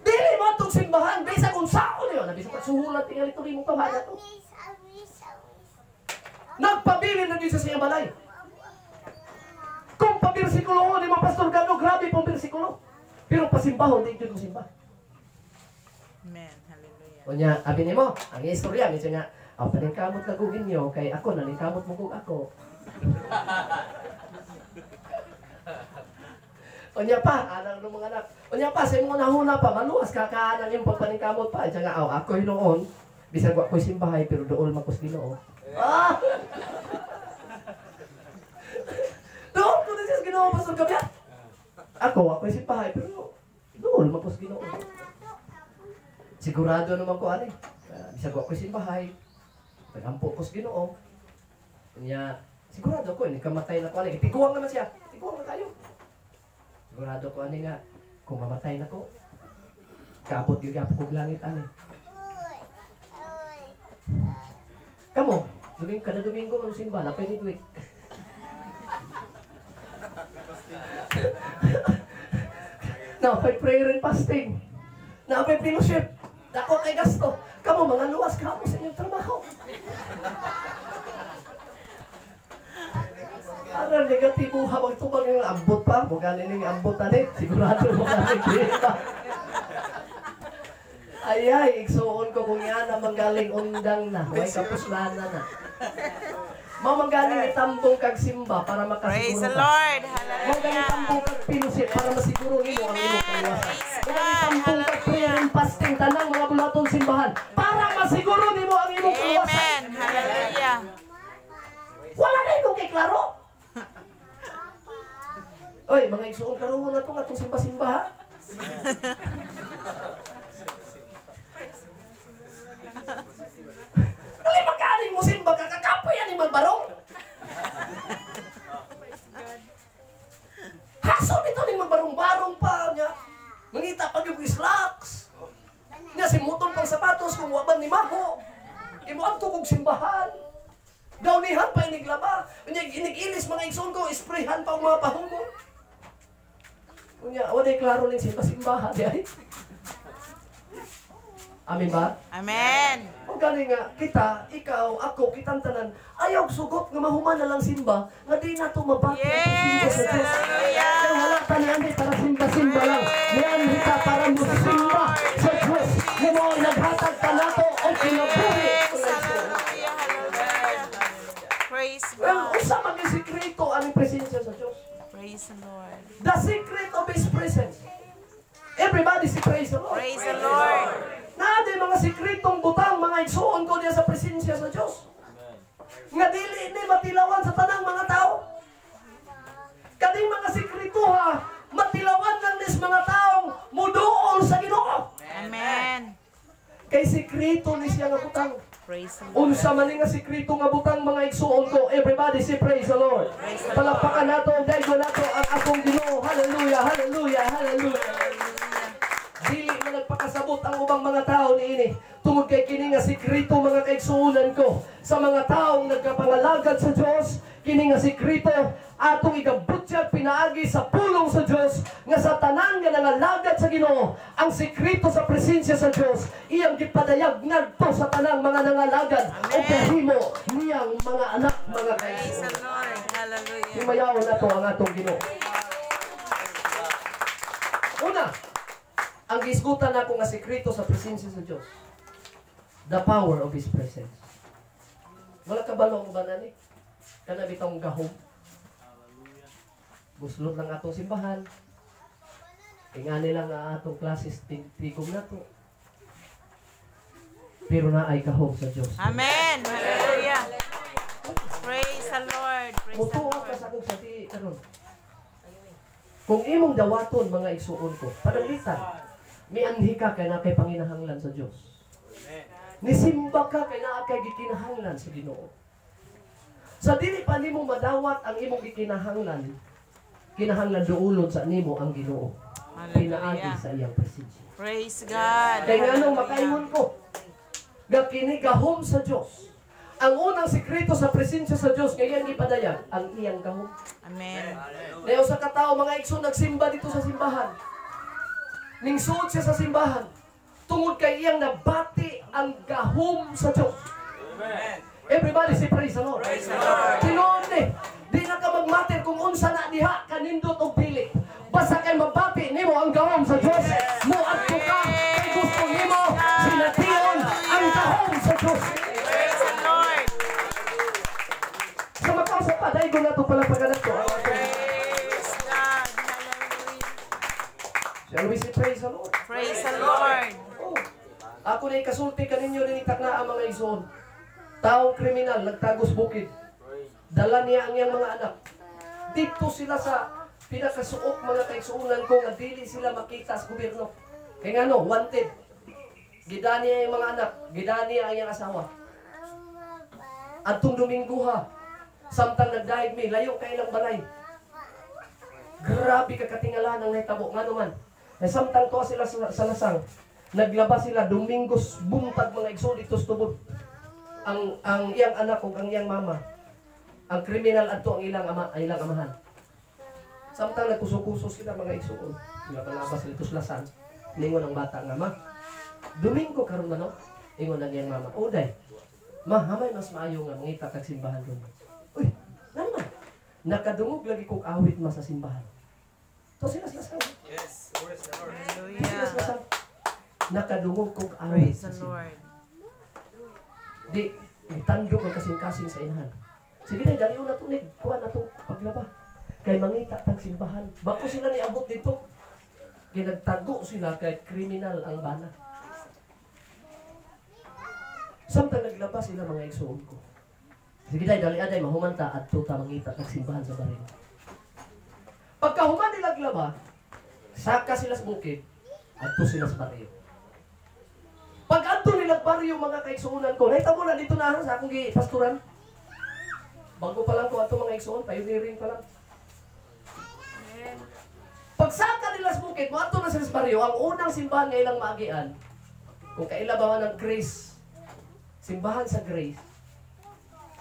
Dili mo itong simbahan. Bisa kung saan yun. Bisa pa suhulat tingali ito rin mong tawhana to. Nagpabili na din sa siya balay. Kung pa-versikulo ho, di mga pastor gano, grabe pong versikulo. Pero pasimbahon, di yun mo simba. Amen. Hallelujah. O niya, abi ni mo, ang istorya, minsan nga, paningkamot na kugin nyo, kay ako, naningkamot mo kung ako. O niya pa, anang ng mga anak. O niya pa, sa mga nahuna pa, maluwas, kakaanang yung pagpaningkamot pa. Diyan nga, ako hinoon, bisag ako'y simbahay, pero doon makos ginoo. Ah! Doon ko na siya ginoo, pastor kami. Ako'y simbahay, pero doon makos ginoo. Sigurado naman ko, ano bisag ako'y simbahay, nagampo ko's ginoo. Kanya, sigurado ko, hindi kamatay na ko, ano tiguang naman siya, tiguang na tayo. Sigurado ko, ano nga, kung mamatay na ko, kaabot yung gapos kong langit, ano. Kamu, kada Domingo, ano simba, napay ni Dwick. Napay prayer and fasting. Napay fellowship. Dako kay gasto. Kamu, mga luwas ka mo sa inyong trabaho. Ano, negatibo habang tubang yung ambot pa. Kung galing yung ambot na sigurado mo galing pa. Ay, igsuon ko kung yan na manggaling undang na. Huwag kapuslana na. Mamanggaling itambong kag simba para makasiguro Praise the ka. Lord. Manggaling itambong Hallelujah. kag pinusit para masiguro nimo ang imong kaluwasan. Praise Manggaling God. itambong kag prayer and fasting tanang mga bulatong simbahan para masiguro nimo ang imong kaluwasan. Amen. Hallelujah. Wala na ito kay klaro. Oy, mga igsuon karon na itong atong simba-simba ha. Dali magkaling mo simba kakakapoy yan ni magbarong. Haso nito ni magbarong-barong pa niya. Mangita pag yung slacks. Niya simutol pang sapatos kung waban ni Mago. Imuang tukog simbahan. Daunihan pa iniglaba. Inig-ilis mga igsoon ko, isprayhan pa ang mga pahungo. Kunya, wala klaro ng simba-simbahan. Amin ba? Amen. O gani nga, kita, ikaw, ako, kitang tanan, ayaw sugot nga mahuman na lang simba, nga di na ito mabati ang simba Yes. sa Diyos. Hallelujah. Kaya wala pa niyan para simba-simba lang. Yan kita para musimba sa Diyos. Nga mo naghatag ka na to o kinabuhi. Yes. Hallelujah. Hallelujah. Praise Well, God. usa man yung sikreto ang presensya sa Diyos. Praise the Lord. The secret of His presence. Everybody say praise the Lord. Praise the Lord. Na di mga sikretong butang, mga igsuon ko diya sa presensya sa Diyos. Nga dili ni matilawan sa tanang mga tao. Kaning mga sikreto ha, matilawan lang nis mga taong muduol sa Ginoo. Amen. Kay sikreto ni siya nga butang. Praise the Lord. Unsa man nga sikreto nga butang mga igsuon ko. Everybody say praise the Lord. Palakpakan nato, daygo nato ang akong Ginoo. Hallelujah, hallelujah, hallelujah. Dili man nagpakasabot ang ubang mga tao niini. Tungod kay kini nga sikreto mga kaigsuonan ko sa mga taong nagkapangalagad sa Dios, kini nga sikreto atong igabutyag pinaagi sa pulong sa Dios nga sa tanan nga nangalagad sa Ginoo, ang sikreto sa presensya sa Dios iyang gipadayag ngadto sa tanang mga nangalagad o kahimo niyang mga anak mga Praise the kaigsuonan. Lord. Hallelujah. Himayaw na to ang atong Ginoo. Una, ang gisgutan nako nga sikreto sa presensya sa Dios. The power of His presence. Wala ka balong ba nani? Kana bitong gahom. Buslot lang atong simbahan. Ingani lang nga atong klases tigom na to. pero naay kahom sa Dios. Amen. Hallelujah. Praise the Lord. Praise the Mutuo ka Lord. sa akong sati karon. Kung imong dawaton mga igsuon ko, pananglitan, mianhi ka kay na kay panginahanglan sa Dios. Nisimba ka kay naa kay gikinahanglan sa Ginoo. Sa dili pa nimo madawat ang imong gikinahanglan, kinahanglan duulon sa nimo ang Ginoo. Pinaagi Hallelujah. sa iyang presensya. Praise God. Kaya nga nung Hallelujah. makaingon ko, gakinigahom sa Dios. Ang unang sikreto sa presensya sa Dios, ngayon ipadayag, ang iyang gahom. Amen. Ngayon sa katao, mga igsoon, nagsimba dito sa simbahan. Ningsuod siya sa simbahan. Tungod kay iyang nabati ang gahom sa Dios. Everybody say praise the Lord. Praise the Lord. Tinuod ni, di na ka magmatter kung unsa na diha, kanindot o pili. Basta kay mabati nimo ang gahom sa Dios. Muadto ka, kay gusto nimo, sination ang gahom sa Dios. Praise the Lord. Sa makausa pa, dahil ko na ito pala pagkanak ko. Praise God. Hallelujah. Shall we say praise the Lord? Praise the Lord. Oh, ako na ikasulti kaninyo rin itakna ang mga igsoon. Taong kriminal, nagtagos bukid. Dala niya ang iyang mga anak. Dito sila sa pinakasuok mga kaigsuunan ko nga dili sila makita sa gobyerno. Kaya nga no, wanted. Gidani niya yung mga anak, gidani niya ang iyang asawa. Atong Domingo ha, samtang nagdahig mi, layo kay ilang balay. Grabe ka katingalahan ang nahitabo. Nga naman, samtang to sila sa lasang, naglabas sila Domingos buntag mga igsoon dito sa tubod. Ang iyang anak o ang iyang mama, ang kriminal adto ang ilang amahan. Samtang nagkuso-kuso sila mga igsoon, sila palabas dito sa lasan, ningon ang bata nga, ma, Domingo karon man no? Ingon ang iyang mama, oday, ma, hamay mas maayo nga mangita kag simbahan doon. Uy, naman, nakadungog lagi kong awit ma sa simbahan. To sila sa lasan. Yes. Praise the Lord. Sila sa Hallelujah. lasan. Nakadungog kong awit Praise sa the simbahan. Lord. Di, itandog ang kasing-kasing sa inahan. Sige na, dali na tunig. Kuha na itong paglaba. Kay mangita tag simbahan. Bako sila niabot dito. Kaya nagtago sila kay kriminal ang bana. Samtang naglaba sila mga igsoon ko. Sige na, dali aday, mahumanta at tuta mangita tag simbahan sa baril. Pagkahuman nila glaba, saka sila sa bukid at to sila sa baril. Pag adto nila baryo mga kaigsuunan ko, nahitabo na dito na sa akong pastoran. Bago pa lang ko ato mga igsuon, pioneering pa lang. Pagsaka nila sa bukid, mo ato na sila sa baryo, ang unang simbahan nga ilang maagian, kung kailabawan ng Grace, simbahan sa Grace,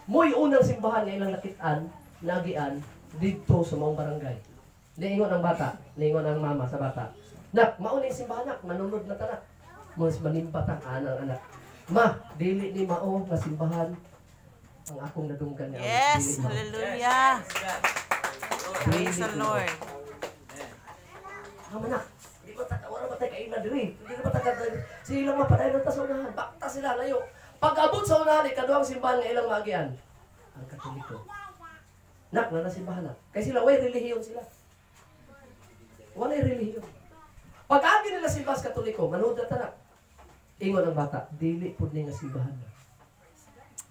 mo'y unang simbahan nga ilang nakitaan, nagian, dito sa maong barangay. Niingon ang bata, niingon ang mama sa bata. Nak, mauna yung simbahan nak, manunod na tanak. Mas manimpat ang anang anak. Ma, dili ni mao nga simbahan ang akong nadunggan niya. Yes. Dili mao. Hallelujah. Praise the Lord. Manak, di ba wala ba tayo kaila diri? Hindi ba tayo sila mapadayon ta sa unahan. Bakta sila layo. Pag abot sa unahan, ikaduhang simbahan nga ilang magian. Ang Katoliko. Nak, na simbahan na. Kaya sila, way relihiyon sila. Walay relihiyon. Pag agi nila simbahan sa Katoliko, manood na tanak. Ingon ang bata, dili po niya nga simbahan na.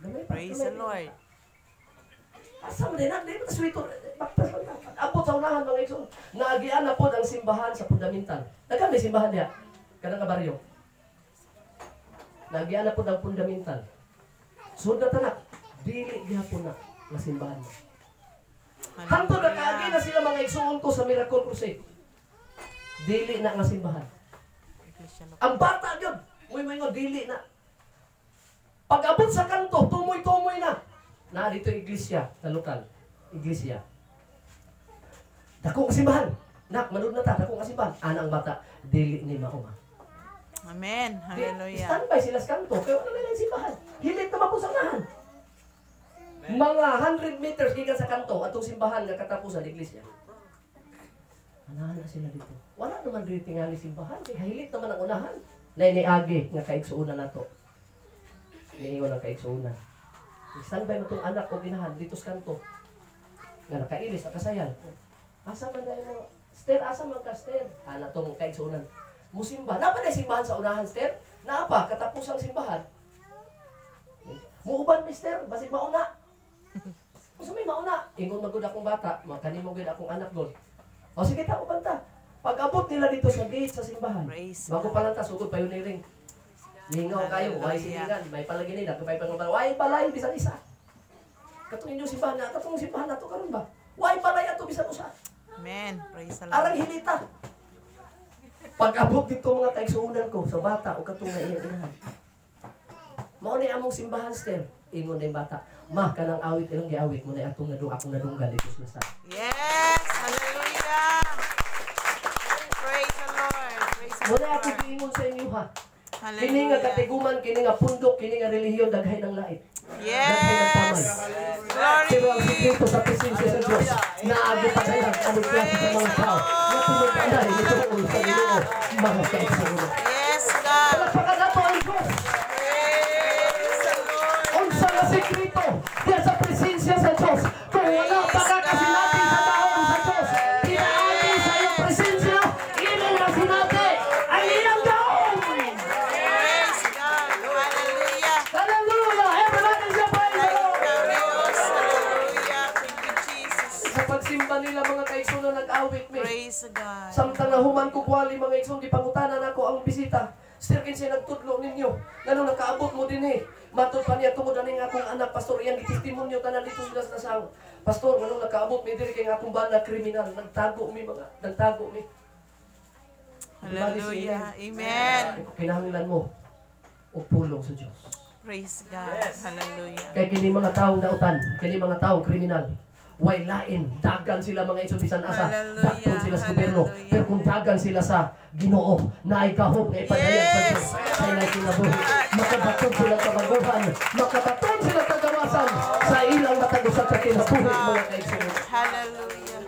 Gamay pa, Praise gamay the pa. Lord. Asa mo din na, di ba sweet baktas man ta. Abot sa unahan mga igsoon. Naagian na po ang simbahan sa fundamental. Dagan may simbahan niya. Kanang nga baryo. Naagian na po ang fundamental. Sud na tanak, dili gihapon na nga simbahan na. Hantod na kaagi na sila mga igsoon ko sa Miracle Crusade. Dili na nga simbahan. Ang bata yun, muy nga dili na. Pag abot sa kanto, tumoy-tumoy na. Na dito iglesia, sa lokal. Iglesia. Dakong kasimbahan. Nak, manood na ta, dakong kasimbahan. Ana ang bata, dili ni mauma. Amen. Hallelujah. Standby sila sa kanto, kaya wala na yung simbahan. Hilit naman po sa unahan. Mga 100 meters gikan sa kanto, atong simbahan nga katapusan iglesia. Anahan na sila dito. Wala naman dito tingali simbahan. Kaya hilit naman ang unahan. Nainiagi nga kaigsuunan na to. Niingon ang kaigsuunan. Standby mo itong anak o ginahan dito sa kanto. Nga nakailis, nakasayan. Asa man dahil mo? Ster, asa man ka, Ster? Ana itong kaigsuunan. Musimba. Napa na simbahan sa unahan, Ster? Napa, katapos ang simbahan. Muuban, mister, basig mauna. Kung may mauna, ingon magud akong bata, kanimo gud akong anak gud. O sige ta, uban ta. Pag abot nila dito sa gate sa simbahan, Praise bago pa lang ta, sugod pa yun ni ring. Lingaw kayo, way silingan, may palaginin, nagkapay pa ng way palay, bisan isa. Katong inyong simbahan na, katong simbahan na to karon ba? Way palay ato bisan usa. Amen. Praise the Arang Lord. hilita. Pag abot dito mga kaigsuunan ko sa bata o katong naiyan-inahan. Mao ni among simbahan, Stel. Ingon na yung bata. Ma, kanang awit, ilang giawit mo na atong akong nadunggal dito sa lasa. Yes. Hallelujah. Praise the Lord. Praise the Muna ako Lord. giingon sa inyo ha. Kini nga Hallelujah. katiguman, kini nga pundok, kini nga relihiyon, daghay ng lait. Daghay ng tamay. Yes. Pero ang Glory. sikreto sa presensya sa Diyos, naagi pa kayo ang anong klase sa mga tao. Na tumutanay nito kung sa Ginoo, mga kaigsuunan. Yes, God. Palagpakan nato ang Diyos. Praise the Lord. Unsa nga sekreto diya sa presensya sa Diyos. Kung wala pa ka kasinati sa taon sa Diyos, tinaani sa iyong presensya, ilang na sinati ang iyong taon. Praise God. Hallelujah. Hallelujah! Everybody say praise the Lord! Diyos. Hallelujah. Thank you, Jesus. Sa pagsimba nila mga kaigsunan nag-awit mi. Praise God. Samtang nahuman ko kuwali mga igsoon, di pangutanan ako ang bisita. Still kinsi nagtudlo ninyo. Ganun nakaabot mo din eh. Matod pa niya tungod aning akong anak, pastor, iyang gitestimonyo tanan dito sila sa nasang. Pastor, ganun nakaabot mi diri kay akong bana kriminal. Nagtago mi mga, nagtago mi. Hallelujah. Amen. Kinahanglan mo o pulong sa Diyos. Praise God. Hallelujah. Kay kini mga taong nautan, kini mga taong kriminal. Way lain, dagan sila mga igsoon bisan asa. Hallelujah. Dakton sila sa gobyerno. Hallelujah. Pero kung dagan sila sa Ginoo, naay kahog na ipadayan sa Diyos. Sa ilay kinabuhi. Makabaton sila kabaguhan. Makabaton sila kagawasan. Sa ilang matagusan sa kinabuhi, mga kaigsoon. Hallelujah.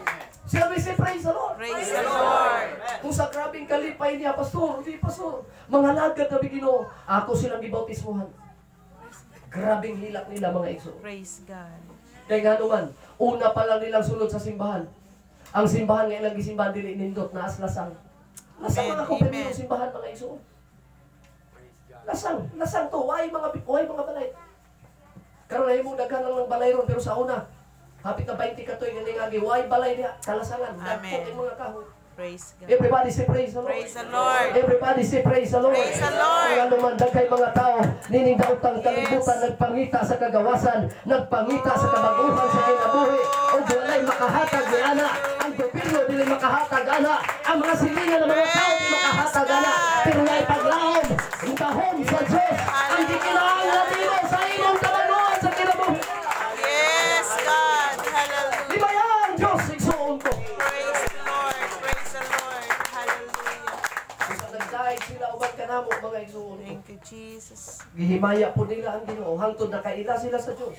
Sila may say, praise the Lord. Praise the Lord. Kung sa grabing kalipay niya, pastor, di pastor. Mga lagad na Ginoo, ako silang gibautismuhan. Grabing hilak nila mga igsoon. Praise God. Kaya nga naman, una pa lang nilang sunod sa simbahan. Ang simbahan nga ilang gisimbahan dili nindot na aslasang. Lasang Amen, mga kumpanya amen. ng simbahan mga igsoon. Lasang to, why mga balay. Karon ay mo daghan lang ng balay ron pero sa una, hapit na 20 katoy nga ning agi, why balay niya kalasangan. Amen. Dagko ang mga kahoy. Praise God. Everybody say praise the Lord. Praise the Lord. Everybody say praise the Lord. Praise the Lord. Kaya naman daghay mga tao nining daotang kalibutan nagpangita sa kagawasan, nagpangita sa kabaguhan sa kinabuhi. O walay makahatag ni ana, ang gobyerno dili makahatag ana, ang mga silingan ng mga tao di makahatag ana. Pero ngay paglaom, ang tahom sa Diyos, ang di kinahanglan nimo sa imong kabaguhan sa kinabuhi. Yes, God. Di Hallelujah. ba yan, Diyos, igsuon ko? Praise the Lord. Praise the Lord. Hallelujah. Kung nagdahil sila uban ka namo mga igsuon ko. Thank you, Jesus. Gihimaya po nila ang Ginoo, hangtod na kaila sila sa Diyos.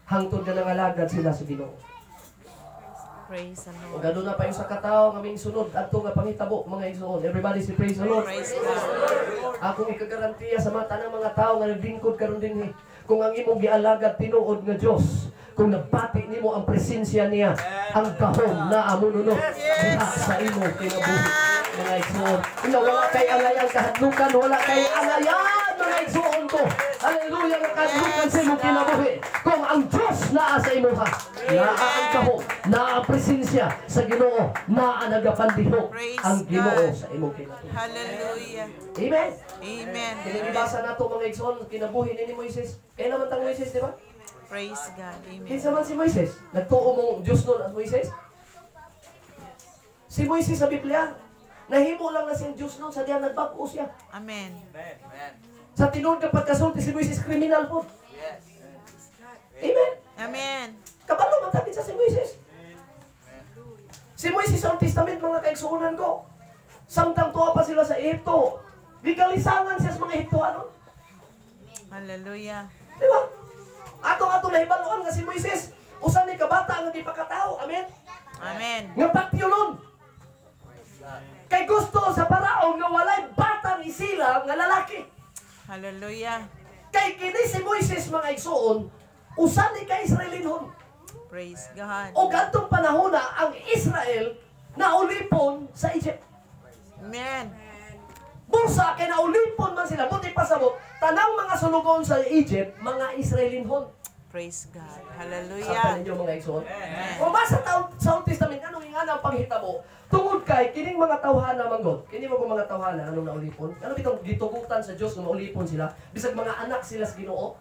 Hangtod na nangalagad sila sa Ginoo. Praise the O Lord. gano'n na pa yung sa katao ng aming sunod at nga pangitabo mga igsoon. Everybody say praise the Lord. Praise God. Akong ikagarantiya sa mata ng mga tao nga naglingkod karon din kung ang imong gialagad tinuod nga Dios, kung nagpati nimo ang presensya niya, ang kahom na amununod diha sa imong kinabuhi mga igsoon. Ina wala kay angayan kahadlukan, wala kay angayan mga igsoon ko. Hallelujah nga kahadlukan sa imong kinabuhi. Kung ang Dios naa sa imong naa ang kahom, naa ang presensya sa Ginoo, naa nagapandiho ang Ginoo sa imong kinabuhi. Hallelujah. Amen. Amen. Kinibasa na ito mga igsoon, kinabuhi ni Moises. Kaya naman tang Moises, di ba? Praise God. Amen. Kinsa man si Moises? Nagtuo mong Diyos nun at Moises? Si Moises sa Biblia, nahimo lang na siyang Diyos nun sa diyan nagbago siya. Amen. Amen. Sa tinuod kapag kasulti si Moises, kriminal po. Yes. Amen. Amen. Kabalo matapit sa si Moises. Si Moises sa Old Testament, mga kaigsuunan ko. Samtang tuwa pa sila sa Egypto. Ligalisangan siya sa mga Egyptoano. Hallelujah. Di ba? Ato nahibaluan nga si Moises, usan ni kabata nga di pakatao. Amen. Amen. Nga patyulon. Kay gusto sa paraon nga walay batang isila nga lalaki. Hallelujah. Kay kini si Moises mga igsuon, usan ni ka Israelinon. Praise God. O gantong panahon na ang Israel na ulipon sa Egypt. Amen. Busa kay naulipon man sila, buti pasabot, tanang mga sulugon sa Egypt, mga Israelinhon. Praise God. Sa Hallelujah. ninyo mga igsoon. Kung basa sa Old Testament, anong ingana ang panghitabo? Tungod kay, kining mga tawhana manggod. Kini mo mga tawhana, anong naulipon? Ano bitong gitugutan sa Diyos na maulipon sila? Bisag mga anak sila sa Ginoo.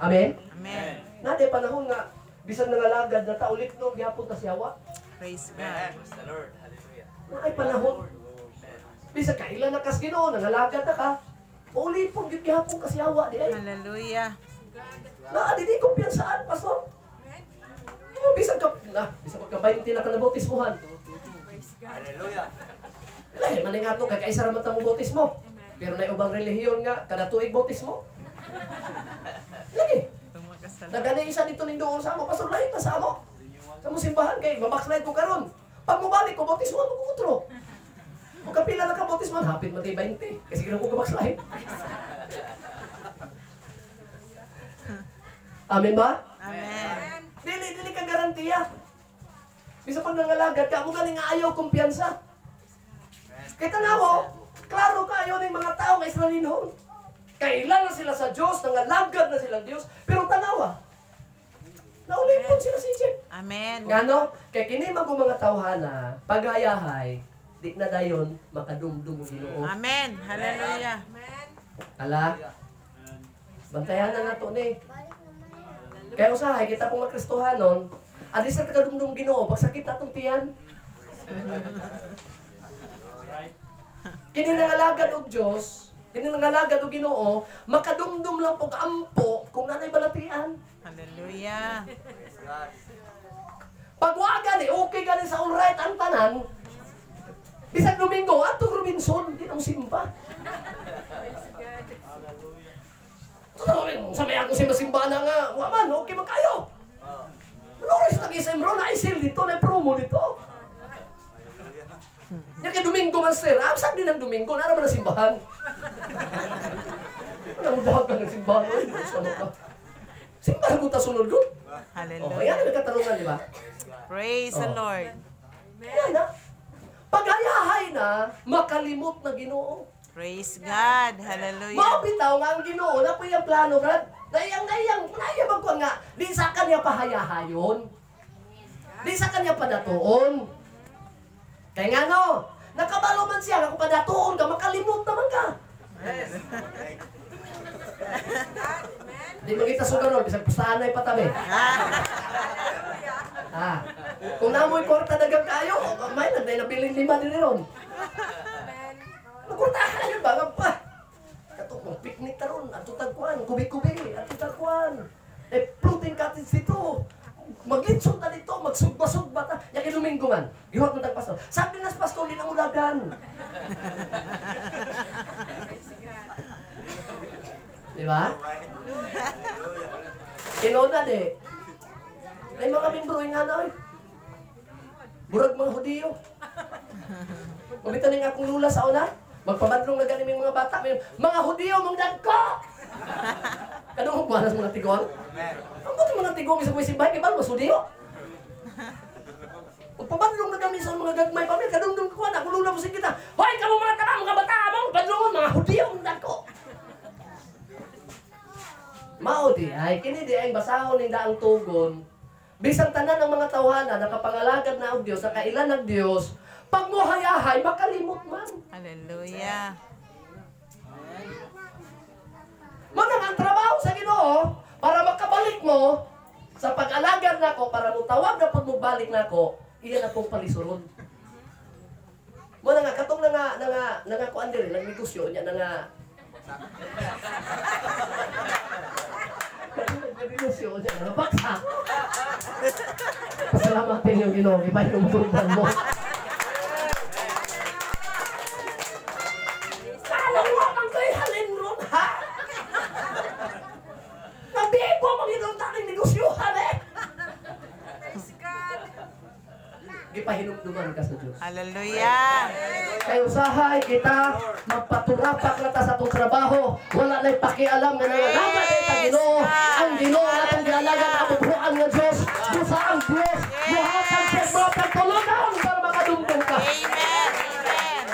Amen? Amen. Nade panahon nga, bisag nangalagad na taulit no, gihapon ta siyawa. Praise God. Praise the Lord. Hallelujah. Na ay panahon. Bisag kailan na kas Ginoo, nangalagad na ka. Maulipon, gihapon ka siyawa. Di ay. Hallelujah. Na, di kumpiyansaan, pastor. Bisag ka 20 na ka na bautismuhan. Hallelujah. Lahi, maning ato, kay kaisa raman mo bautismo. Pero na ubang relihiyon nga, kada tuig bautismo. Lagi. Nagani isa dito ning doon sa amo, pastor lahi ta sa amo. Sa mo simbahan kay mabackslide ko karon. Pag mo balik ko bautismo mo kutro. Kung kapila na ka bautismo, hapit matay 20. Kasi ginawa ko backslide. Amen ba? Amen. Dili ka garantiya. Bisa pag nangalagad ka, mo galing nga ayaw kumpiyansa. Kaya tanawo, klaro kayo ng mga tao nga Israelinhon. Kailan na sila sa Diyos, nangalagad na silang Diyos, pero tanawa, naulipon sila sa Egypt. Amen. Ngano? Kaya kini mga tawhana, pagayahay, di na dayon makadumdum ang Ginoo. Amen. Hallelujah. Ala, bantayan na nato ni. Kaya usahay, kita pong makristohanon, adi sa kadumdum Ginoo, pagsakit natong tiyan. Kini nangalagad og Dios, kini nangalagad og Ginoo, makadumdum lang pog ampo kung nanay balatian. Hallelujah. Praise God. Pag wa gani, okay gani sa alright ang tanan. Bisag Domingo, atong Robinson, di na mo simba. Sabi ako simba na nga, waman, okay man kayo. Lores nag-isem bro, na-isil dito, na-promo dito. Yan kay Domingo Master, saan din ang Domingo? Nara ba na simbahan? Anong dahag ka ng simbahan? Simbahan mo ta sunod ko? O, yan ang katarungan, di ba? Praise the Lord. Yan na. Pag-ayahay na, makalimot na Ginoo. Praise God. Hallelujah. Maupitaw nga ang Ginoo na po yung plano, Brad. Nayang ko nga, di sa kanya pahayahayon. Di sa kanya padatuon. Kaya nga no, nakabalo man siya, kung padatuon ka, makalimot naman ka. Di mo kita sugaron, bisang pustahan na ipatabi. Kung namoy kwarta dagang kayo, may nabiling 5 din ron. Magkurtahan na yun ba? Pa. Kato kong picnic na ron, at tutagkuhan, kubi-kubi, at tutagkuhan. Pluting cottage dito. Maglitsong na dito, magsugba-sugba ta. Yan kay Domingo man, gihuwag ng tagpastor. Sabi nas pastor, din ang ulagan. Di ba? Kinona de. May mga membro nga na oy. Burag mga Hudiyo. Kumita nga akong lula sa una. Magpabadlong na ganing mga bata. Mga Hudiyo, mong dagko! Kanong huwanas mga tigong? Ang buti mga tigong sa kuwi simbahay, kaya ba mas Hudiyo? Magpabadlong na kami sa mga gagmay pamilya. Kadungdong ko na, kulula mo sa kita. Hoy, kamo mga tama, mga bata, mong badlongon, mga Hudiyo, mong dagko! Mao di ay kini di ay basahon ning daang tugon. Bisang tanan ng mga tawhana nakapangalagad na og Dios, nakailan ng Dios, pag mo hayahay makalimot man. Hallelujah. Manang ang trabaho sa Ginoo para makabalik mo sa pag-alagad nako para mo tawag na pag mubalik nako, iyan na pong palisuron. Mo na nga katong nga kuan diri lang negosyo nya nga negosyo nya nga baksa. Pasalamatin yung Ginoo, iba yung turban mo. Alam mo man ko'y halin ron, ha? Nabibo mo ginoon taking negosyohan, eh! Gipahinumduman ka sa Diyos. Hallelujah. Kaya usahay kita, magpaturapak na ta sa itong trabaho. Wala na'y pakialam na nangalaga sa Ginoo. Ang Ginoo na itong ginalagan na abubuan ng Diyos. Busa ang Diyos. Buhatan sa mga pagtulugan para makadumdum ka. Amen. Amen.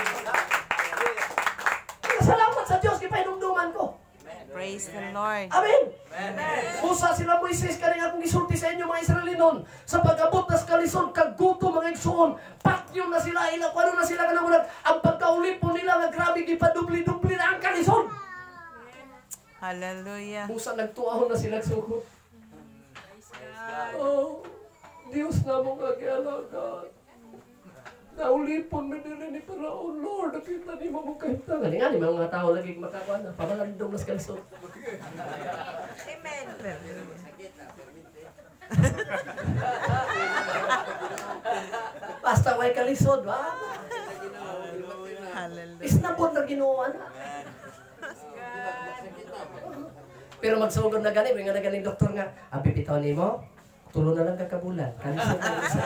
usa sila Moises kani akong gisulti sa inyo mga Israelinon sa pag-abot nas kalisod kag gutom mga igsoon patyo na sila ila kuno na sila kanang ang pagkaulipon nila nga grabe gipadubli-dubli na ang kalisod. Hallelujah. Busa nagtuahon na sila sugod. Oh, Dios na mong agialaga. Naulipon mo nila ni Paraon, Lord. Nakita ni mo mong kahimtangan. Nga ni mga tao lagi makakuha na. Pamalandong nas kalisod. Amen. Basta may kalisod, ba? Hallelujah. Isnabot na ginawa na. Pero magsugod na gani, may nga na galing doktor nga, ang pipitaw ni mo, tulo na lang kakabulan. Kalisod na isa.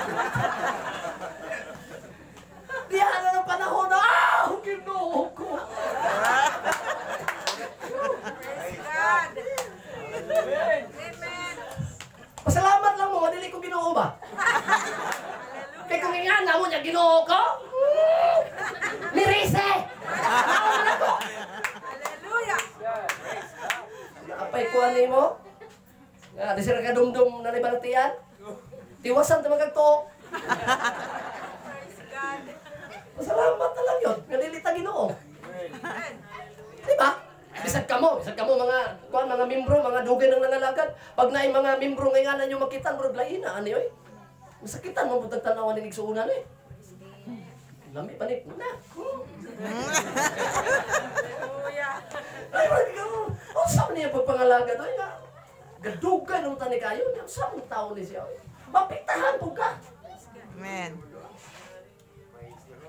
Diyan na ng panahon na, Ginoo ko. Praise God. Amen. Pasalamat lang mo, madili ko Ginoo ba? Kaya kung ingana mo niya Ginoo ko, mirise! Hallelujah. Apay kuha ni mo? Nga, di sila kadumdum na libalatian? Tiwasan ta magagto. Praise God. Pasalamat na lang yun. Nalilita Ginoo. Diba? Bisag kamo mga membro, mga dugay ng nangalagad. Pag naay mga membro nga nga nyo makitan, bro, lain na, ano yun? Masakitan mo, putag tanawan ni Nigsuunan eh. Lami pa ni, na. Hallelujah. Ay, bro, ang saan niya pagpangalaga doon nga? Gadugay ng tani kayo, ang saan tao ni siya? Mapiktahan po ka. Amen.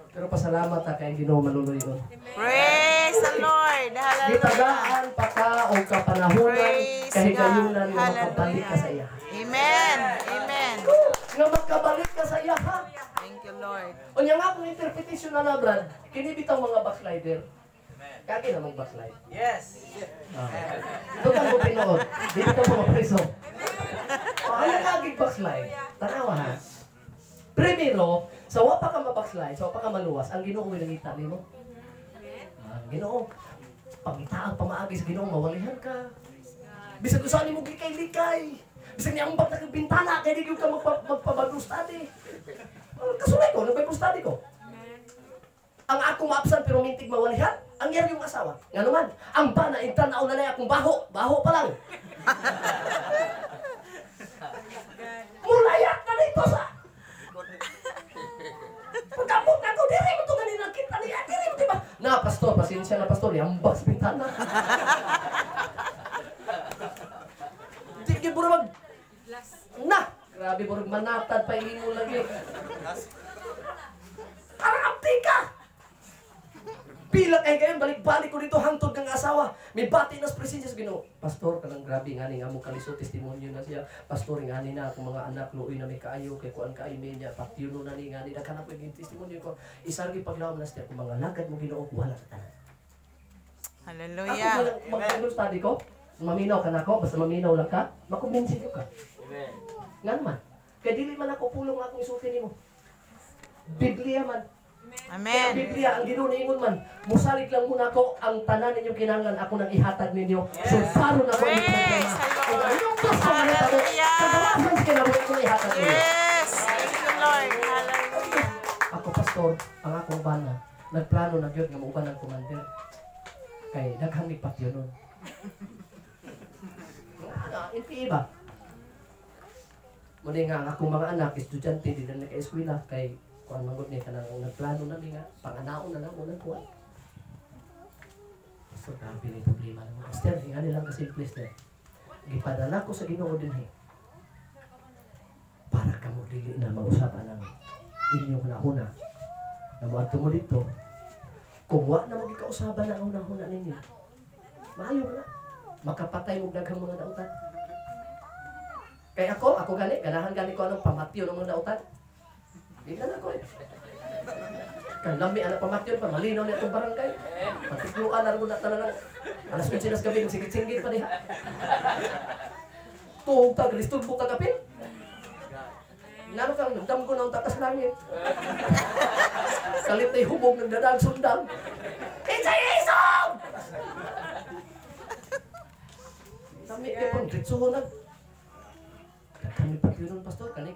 Pero pasalamat ha kay Ginoo maluluyon. Praise the Lord. Hallelujah. Gitagaan pa ka o kapanahunan Praise kahigayunan God. nga makabalik ka sa iya. Amen. Amen. Nga makabalik ka sa iya ha. Thank you, Lord. O nga nga kung interpretation na na, Brad, kinibitaw mga backslider. Kaki namang backslide. Yes. Ito ka mo pinood. Dito ka mo mapriso. O ano kagig backslide? Tanawa ha. Primero, sa wapa ka mabackslide, sa wapa ka maluwas, ang Ginoo winangita nimo. Ginoo, pangitaang pamaagi sa Ginoo, mawalihan ka. Bisag usahan mo gikay-likay. Bisag niya ang bag na bintana, kaya di ka magpa-Bible study. Kasulay ko, nag-Bible study ko. Ang akong maapsan pero mintig mawalihan, ang yari yung asawa. Nga naman, ang bana, intanaw na na akong baho pa lang. Mulayak na dito sa... Pagkabot na ko, diri mo ito ganina kita niya, diri mo diba? Na, pastor, pasensya na pastor, yambak sa bintana. Sige, burag. Na, grabe burag manatad pa hindi mo lagi. Parang apti ka. Pila kay gayon, balik-balik ko dito, hangtod kang asawa. May bati nas presensya sa Ginoo. Pastor, kanang grabe nga ni nga mo kaliso, testimonyo na siya. Pastor, nga ni na akong mga anak, luoy na may kaayo, kay kuan kaayo niya, patiuno na ni nga ni, nagkanap ko yung testimonyo ko. Isargi paglaom na siya, kung mga lagad mo Ginoo, wala ka tanan. Hallelujah. Ako mag-Bible study ko, maminaw ka na ako, basta maminaw lang ka, makumbinsin ko ka. Amen. Nga naman, kaya dili man ako pulong akong isulti nimo. Biblia man. Ang Amen. Biblia, ang ginuningon man, musalig lang muna ako, ang tanan ninyong kinahanglan ako nang ihatag ninyo. So, paro na ko ang problema. Kung anong gusto mo na ako, kagawasan sa kinabuhi ko ihatag ninyo. Yes. Thank you, Lord. Hallelujah. Ako, pastor, ang akong bana, nagplano na yun, nga mauban ng commander. Kay, naghangig pati yun nun. Hindi ba? Muli nga, ang akong mga anak, estudyante, di na naka-eskwela, kay kuan manggod niya ka nang nagplano na nga, panganaon na lang unang kuan. So, grabe ni problema naman. Esther, nga nilang kasimple, Esther. Gipadala ko sa Ginoo din para ka mo dili na mag-usapan ng inyong hunahuna. Na muadto mo dito, kung wa na magikausaban na ang hunahuna ninyo, maayo na. Makapatay mo daghang mga dautan. Kaya ako ganahan ko anong pamatyo ng mga dautan. Hindi na ako eh. Kalami anak pamatyon pa, malinaw na itong barangay. Patikluan na rin na talagang alas 11 nas gabi, singit-singit pa diha. Tuog ta, galistog buka gabi. Nano kang nagdam ko ng takas langit. Kalit na'y hubog ng dadaan sundang. Insay isog! Kami kayo pang ditsuhon na. Kami patyunon, pastor, kani,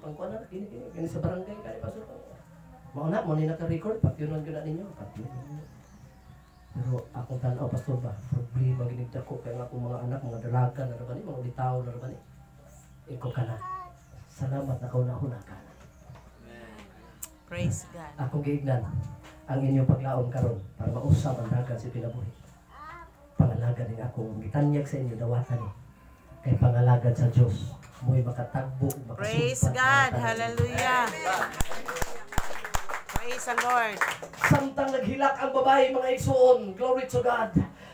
pangkuan na, kini sa barangay, kani, pastor. Mao na, mo ni naka-record, patyunon ko na ninyo, patyunon ninyo. Pero akong tanaw, pastor ba, problema ginigda ko, kaya nga akong mga anak, mga dalaga na naman, mga litaw na naman. Ikaw ka na. Salamat na kauna-una ka na. Praise God. Akong giignan ang inyong paglaom karon para mausap ang dagat sa kinabuhi. Pangalaga din akong gitanyag sa inyo dawatan ni. Kay pangalagad sa Dios, mo'y makatagbo, Praise God. Hallelujah. Praise the Lord. Samtang naghilak ang babae, mga igsoon, glory to God.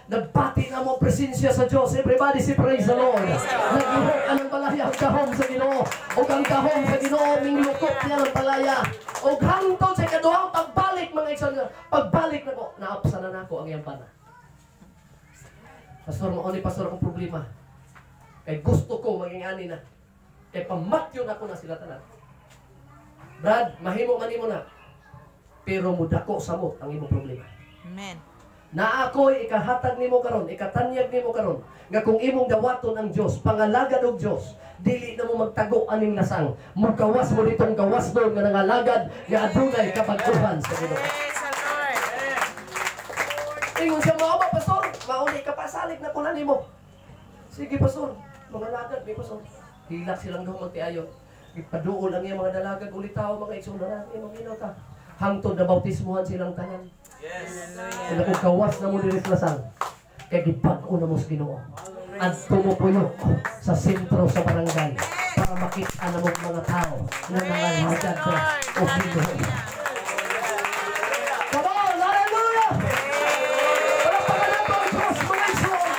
Nagbati na mo presensya sa Diyos. Everybody say praise the Lord. Naghihok ang balaya ang kahom sa Ginoo. O ang kahom sa Ginoo, minglukot niya ng balaya. O hangtod sa kaduhang pagbalik, mga igsoon, pagbalik na ko, naapsa na nako ang iyang pana. Pastor, mauni pastor akong problema. Kay gusto ko maging ani na. Kay pamatyon ako na sila tanan. Brad, mahimo man imo na. Pero mudako samot ang imong problema. Amen. Na ako'y ikahatag nimo karon, ikatanyag nimo karon, nga kung imong dawaton ang Dios, pangalagad og Dios, dili na mo magtago aning lasang. Magkawas mo ditong gawas doon nga nangalagad nga adunay kabaguhan sa Ginoo. Praise the Lord. Ingon siya mao ba pastor? Mauni ka pasalig na kunan nimo. Sige pastor, mga lagad may pastor. Hilak silang duha magtiayon. Ipaduol ang iyang mga dalagad ulitaw mga igsoon imong ginoo. Hangtod na bautismuhan silang tanan. Yes. Kung nagkawas na mo diri sa lasang, kaya gipag-o na mo sa Ginoo. At tumupuyok sa sentro sa barangay para makita na mo mga tao na nangalagad sa o Ginoo. Come on, hallelujah! Palakpakan natin ang Diyos, mga igsoon.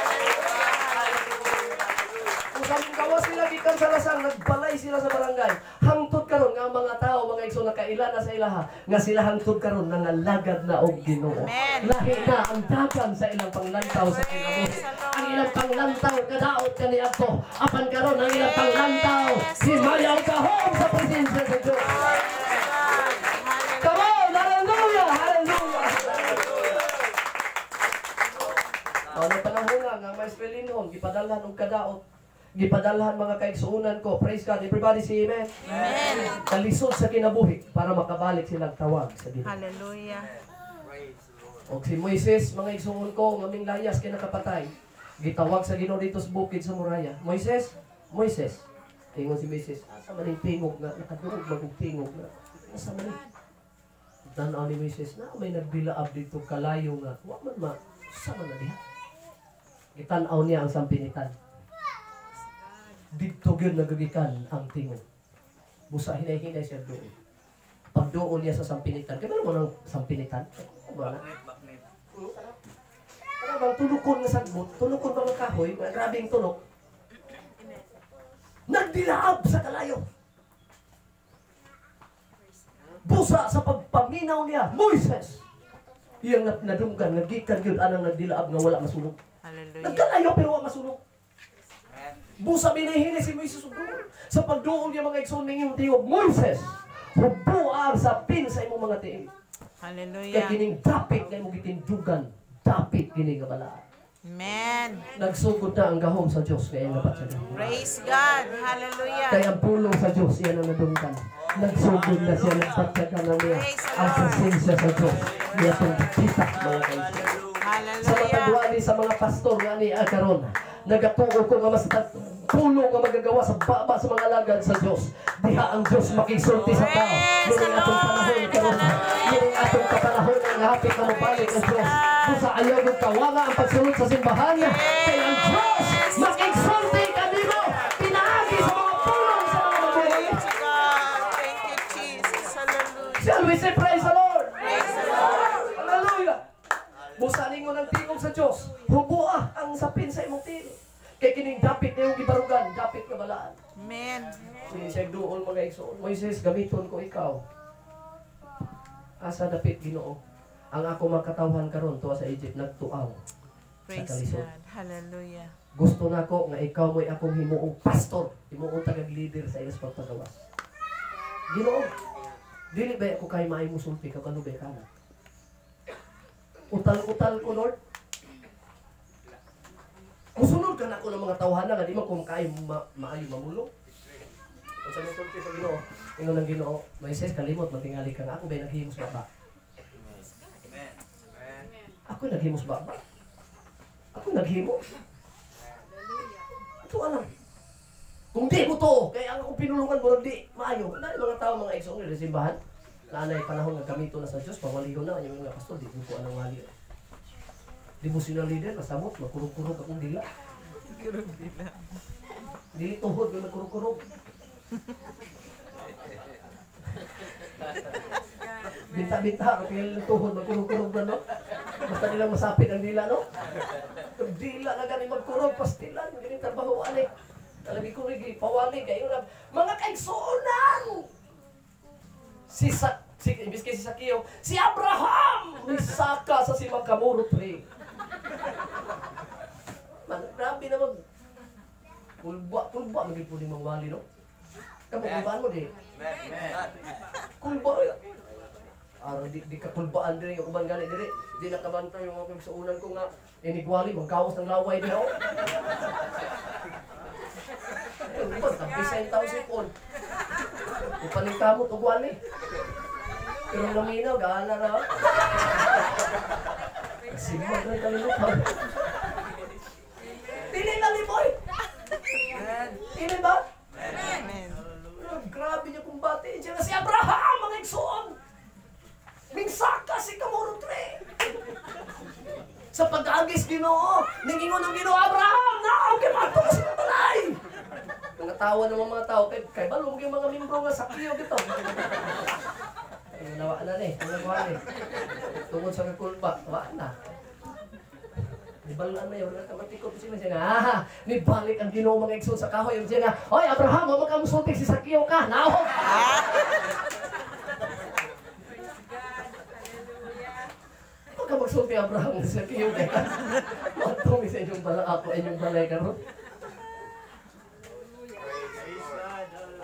Kung kaming gawas sila gikan sa lasang, nagbalay sila sa barangay. Hangtod karon nga mga tao, mga igsoon, nakaila na sa ilaha, nga sila hangtod karon nangalagad na og Ginoo. Amen. Lahi na ang dagan sa ilang panglantaw sa kinabuhi. Ang ilang panglantaw kadaot kaniadto. Apan karon ang ilang panglantaw himayaw kahom sa presensya sa Dios. Come on, hallelujah, hallelujah. Ano panahon nga may spellingon gipadalhan og kadaot. Gipadalhan mga kaigsuunan ko. Praise God. Everybody say amen. Amen. Kalisod sa kinabuhi para makabalik silang tawag sa Ginoo. Hallelujah. Praise the Lord. O si Moises, mga igsuon ko, ngaming layas kay nakapatay. Gitawag sa Ginoo dito sa bukid sa Muraya. Moises, Moises. Tingon si Moises, asa man yung tingog nga, nakadurog magong tingog nga. Asa man yung tanaw ni Moises na may nagbilaab dito kalayo nga. Wa man ma, asa man na diha. Gitanaw niya ang sampinitan. Dito gyud nagagikan ang tingog. Busa hinay-hinay siya doon. Pagdoon niya sa sampinitan. Kaya mo ng sampinitan? Wala. Bakit? Ano bang tulukon nga sagbot? Tulukon ba ng kahoy? Mga grabing tulok. Nagdilaab sa kalayo. Busa sa pagpaminaw niya, Moises. Iyang nadunggan, nagikan yun, anang nagdilaab nga wala masunog. Hallelujah. Nagkalayo pero wala masunog. Amen. Busa binahini si Moises doon. Sa pagdoon niya mga igsoon ng iyong tingog, Moises, hubuar sa pin sa imong mga tiim. Kaya Hallelujah. kining dapit na imong gitindugan, dapit kining kabalaan. Amen. Nagsugod na ang gahom sa Diyos kaya napat sa Diyos. Praise God. Hallelujah. Kaya ang pulong sa Diyos, iyan ang nadungkan. Nagsugod na siya, nagpatyaga na niya ang pasensya sa Diyos. Niya itong kita mga kaibigan. Sa Hallelujah. matagwali sa mga pastor nga ni Akaron, nagatuo ko nga mas tulong nga magagawa sa baba sa mga lagad sa Diyos. Diha ang Diyos makisulti sa tao. Yun ang atong panahon karon. Yun ang atong kapanahon ang hapit na mabalik ang Diyos. Kung sa ayaw ng kawaga ang pagsunod sa simbahan niya, kaya ang Diyos makiksulti kanino. Pinaagi sa mga pulong sa mga mabuhay. Praise God. Thank you, Jesus. Hallelujah. Shall we say praise the Lord? Praise the Lord. Hallelujah. Busanin mo ng tingog sa Diyos. Hubuah ang sapin sa imong tingog. Kaya kining dapit na yung gibarugan, dapit na balaan. Amen. Siya doon mga igsoon. Moises, gamiton ko ikaw. Asa dapit Ginoo. Ang ako makatawhan karon tuwa sa Egypt, nagtuaw. Praise kalisod. God. Hallelujah. Gusto na ko nga ikaw mo'y akong himuong pastor. Himuong tagag-leader sa ilas pagpagawas. Ginoo, dili ba ako kay maay musulti ka kano ba ka na? Utal-utal ko, Lord. Musunod ka na ako ng mga tawhana nga di man kung kay maayo mamulong. sa musulti sa Ginoo. Ingon ng Ginoo, Moises kalimot matingali ka nga ako bay naghimos baba. Amen. Amen. Ako naghimos baba. Ako naghimos. Ito alam. Kung di mo to, kaya ang akong pinulungan mo di maayo. Dahil mga tao, mga igsoon nila simbahan, nanay panahon nga gamito na sa Diyos, pawaliho na yung mga pastor, di mo ko anong wali. Di mo sila leader, masamot, makurog-kurog akong dila. Dili tuhod, may makurog-kurog. Binta-binta, kaya tuhod, makurog-kurog na, no? Basta nilang masapit ang dila, no? Ang dila na gani magkurog, pastilan, ganyan trabahoan eh. Talabi ko rin, pawali kayo na, mga kaigsuunan! Imbis kay si Sakio, si Abraham! May saka sa simang kamurot rin. Grabe na mag... Kulba, maging po din mawali, no? Kapag mo di. Amen. Kulba. Di ka kulbaan din yung uban gani diri. Di nakabantay yung mga kaigsuunan ko nga, inigwali, magkaos ng laway din ako. Tapos yung tao sipon. Ipaningkamot, ugwali. Pero laminaw, gaala na. Simag na yung kalimutan. Dili na limoy! Dili ba? Amen. Grabe niya kung batiin siya na si Abraham, mga igsoon! Minsaka si Kamurutre! Sa pag-agis Ginoo, ningingon ng Ginoo, Abraham, naam, kimato ka sa balay! Nangatawa naman mga tao, kay balong yung mga membro nga Sakio dito. Nawa na ni, ang nagawa ni. Tungod sa kakulba, nawa na. Nibalaan na yun, nagkamatikot sila siya nga, nibalik ang Ginoo mga igsoon sa kahoy, yung siya nga, Hoy Abraham, makamusultik si Sakio ka, naho! Huwag ka magsulti Abraham si Sakio ka. Matong isa inyong balay, ako inyong balay ka ron.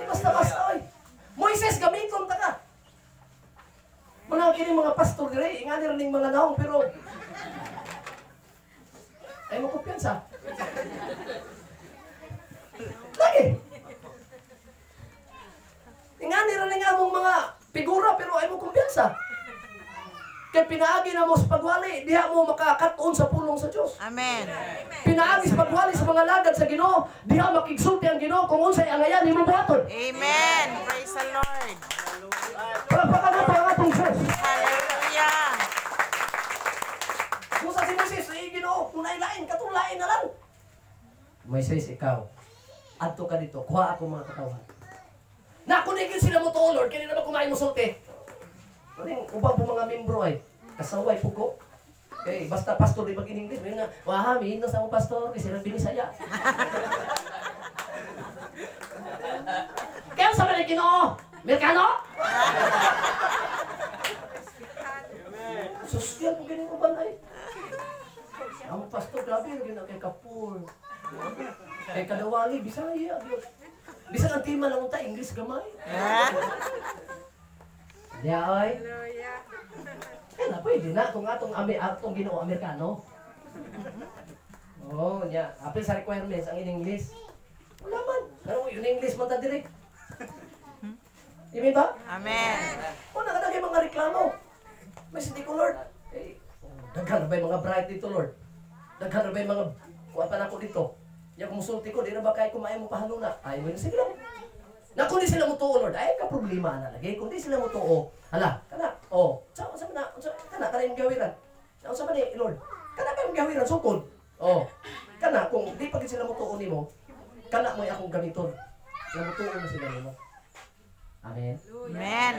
Basta-basta, oy. Moises, gamiton ta ka. Mga kini mga pastor dire, ingani rin mga naong, pero ay mo kumpiyansa. Lagi. Ingani rin nga mong mga figura, pero ay mo kumpiyansa. Kaya pinaagi na mo sa pagwali, diha mo makakatuon sa pulong sa Diyos. Amen. Pinaagi sa pagwali sa mga lagad sa Ginoo, diha makigsulti ang Ginoo kung unsay ang ayan ni mo buhaton. Amen. Praise the Lord. Palakpakan nato ang atong Diyos. Hallelujah. Kung sa si Moises, ay Ginoo, kung nailain, katulain na lang. Moises, ikaw, adto ka dito, kuha ako mga katawan. Nakunigin sila mo to, Lord, kaya na ba kumain mo sulti? Maring ubang po mga membro ay, kasaway po ko. Okay, basta pastor di mag-in-English, may nga, wahami, no sa mga pastor, kasi sila binisaya. Kaya sa mga Ginoo, Merkano? Susyan po ganyan ko ba na eh. Ang pastor, grabe, naging kay Kapur. Kay Kadawali, Bisaya. Bisa ang tima lang unta, English gamay. Diya, oy. Kaya pwede na, kung atong Ginoo Amerikano. Oo, niya. Apil sa requirements, ang in-English. Wala man. Ano, yung English man ta direct. Amen ba? Amen. O, nakadagay mga reklamo. May sindi ko, Lord. Eh, daghan na ba yung mga bride dito, Lord? Daghan na ba yung mga kuha pa na ako dito? Yung kumusulti ko, di na ba kaya kumain mo pahalo na? Ay, well, sige lang. Na kung di sila mo tuo, Lord, ay ka problema na lagi. Kung di sila mo tuo, hala, kana, sa kana yung gawiran. Sa man ni, Lord, kana ba yung gawiran, sukod? Kana, kung di pag sila mo tuo ni mo, kana mo yung akong gamiton. Sila mo tuo na sila mo. Amen. Amen.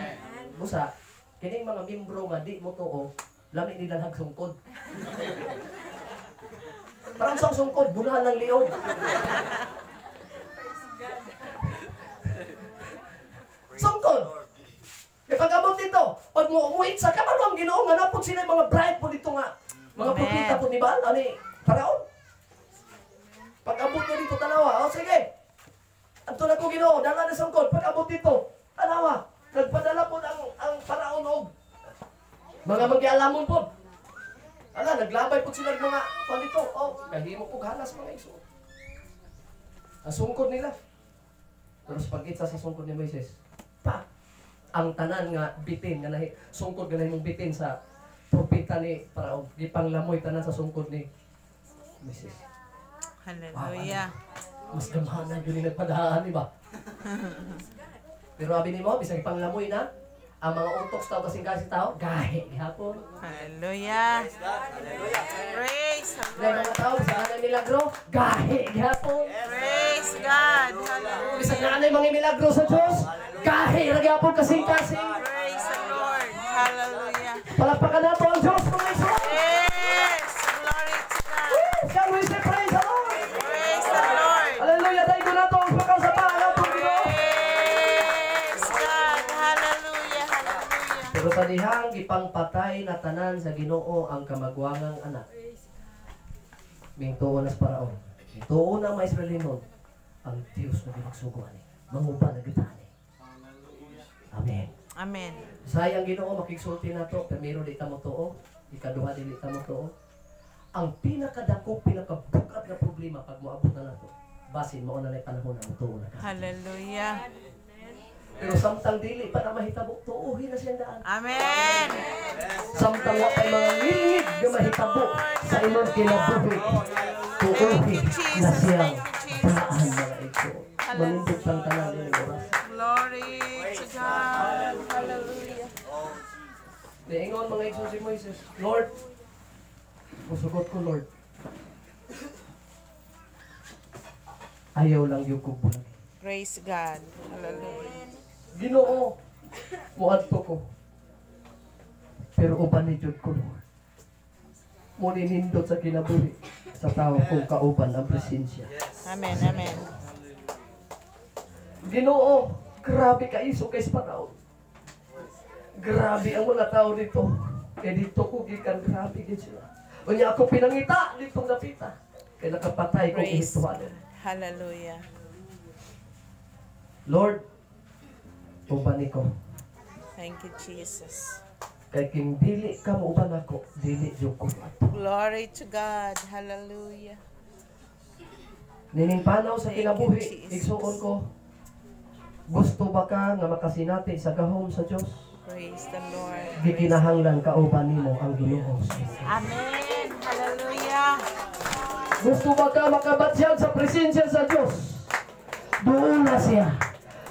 Busa, kining mga membro nga di mo tuo, lami nila nagsungkod. Parang sa sungkod, bunahan ng liog. Sungkod! E pag-abot dito, pag mo umuwi sa kamalo ang Ginoo nga napod sila mga bride po dito nga. Mga Amen. propeta po ni Baal, ani, Paraon. Pag-abot nyo dito, tanawa. O sige. Adto na ko Ginoo, dala na sungkod. Pag-abot dito, tanawa. Nagpadala po ang Paraon og mga magyalamon po. Ala, naglabay po sila ng mga palito. Kahimo po halas mga iso. Ang sungkod nila. Pero sa pag-itsa sa sungkod ni Moises, pa! Ang tanan nga bitin, nga nahi, sungkod nga nahimong bitin sa propeta ni Paraon. Gipanglamoy tanan sa sungkod ni Moises. Hallelujah. Mas gamahanan yun yung nagpadaan, di ba? Pero abi ni mo, bisang ipanglamoy na, ang mga utok sa tao kasing kasi tao, gahe, gihapon. Hallelujah. Hallelujah. Praise the Dahil Lord. mga tao, bisang anay milagro, gahe, gihapon. Praise God. Hallelujah. Bisang anay mga milagro sa Diyos, gahe, gihapon kasing-kasing. Praise the Lord. Hallelujah. Palakpakan na po ang Diyos, mga iso. Yes. Glory to God. Shall we say praise the Lord? Praise the Lord. Hallelujah, dahil ko na to ang pagkasabahan ng Panginoon. Praise God. Hallelujah. Hallelujah. Pero padihang ipangpatay na tanan sa Ginoo ang kamagwangang anak. Mingtuon as Paraon. Mingtuon ang mga Israelinon. Ang Diyos na ginagsuguan ni. Mangupa na gitani. Amen. Amen. Sayang Ginoo makigsulti na to. Primero di ta mo tuo. Ikaduha di ta mo tuo. Ang pinakadako, pinakabukat na problema pag moabot na nato. Basin mo na panahon na tuo na ka. Hallelujah. Pero samtang dili pa na mahitabo, tuuhin na siyang daan. Amen. Samtang wa kay mga ngilid nga mahitabo sa imong kinabuhi. Tuuhin na siyang daan mga ito. Manindog pang tanan ni oras. Glory to God. Hallelujah. Niingon mga igsoon si Moises, Lord, musugot ko Lord. Ayaw lang yung kubulan. Praise God. Hallelujah. Ginoo, muadto ko. Pero uban ni Jud ko, Lord. Muninindot sa kinabuhi sa tao kung kauban ang presensya. Amen. Amen. Ginoo, grabe ka iso kay Paraon. Grabe ang mga tao dito. Kaya dito ko gikan grabe gid sila. Unya ako pinangita dito napita. Kaya nakapatay ko Praise. ihituan. Hallelujah. Lord, uban ko. Thank you, Jesus. Kay king dili ka mo uban ako, dili jud ko ato. Glory to God. Hallelujah. Nining panaw sa Thank you, kinabuhi, Jesus. igsuon ko. Gusto ba ka nga makasinati sa gahom sa Dios? Praise the Lord. Gikinahanglan ka uban nimo ang Ginoo. Amen. Hallelujah. Gusto ba ka makabatsyag sa presensya sa Diyos? Doon na siya.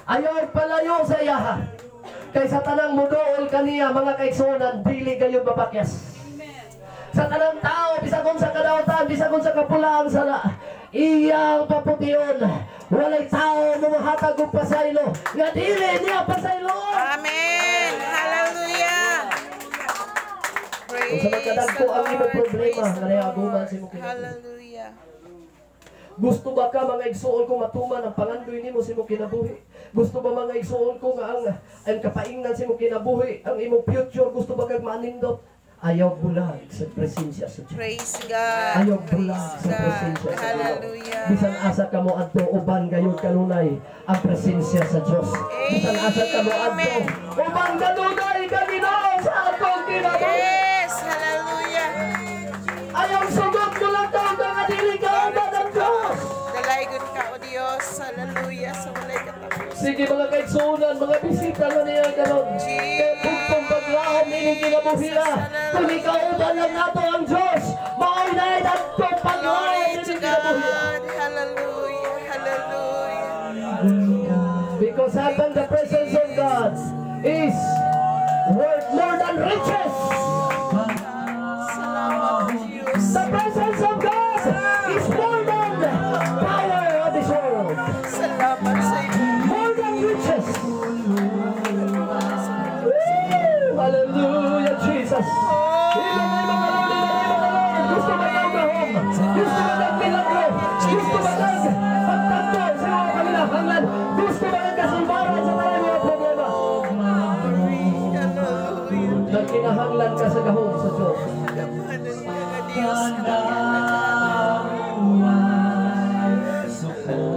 Ayaw palayo sa iya. Kay sa tanang mudool kaniya, mga kaigsunan, dili gayon mapakyas. Sa tanang tao, bisagon sa kadawatan, bisagon sa kapulaan sala, iyang paputiyon. Walay tao mamahatag og pasaylo. Nga dili niya pasaylo. Amen. Hallelujah. Kung Praise sa magkadagko the ang imong Lord. problema, Praise the nga nayaguman sa imong Lord. kinabuhi. Hallelujah. Gusto ba ka mga igsuon ko matuman ang pangandoy nimo sa imong kinabuhi? Gusto ba mga igsuon ko nga ang kapaingnan sa imong kinabuhi, ang imong future, gusto ba kag manindot? Ayaw bulag sa presensya sa Diyos. Praise God. Ayaw Praise bulag sa God. presensya sa Diyos. Hallelujah. Bisan asa ka mo adto uban gayon kanunay ang presensya sa Diyos. Bisan asa ka mo adto uban kanunay Ginoo sa atong kinabuhi. Yes. Hallelujah. Ayaw sugod mo lang daw nga dili ka uban ng Diyos. Dalaygon ka, O Diyos. Hallelujah. Sa walay katapos. Sige mga kaigsunan, mga bisita na niya ganon. Kaya bugtong paglahom nining kinabuhi na. Kung ikaw uban lang nato ang Diyos, maoy na itagtong paglahom Glory nining to kinabuhi na. God. Hallelujah. Hallelujah. Because having the presence of God is worth more than riches. Salamat, Diyos. The presence of God is more than power of this world. Salamat sa iyo. More than riches. Woo! Hallelujah, Jesus. Gusto ba ng gahom? Gusto ba ng milagro? Gusto ba ng pagtanto sa mga kanilang? Gusto ba ng kasimbaran sa maraming mga problema? Hallelujah. Nagkinahanglan ka sa gahom sa Diyos. Kamahanan ka na, Diyos.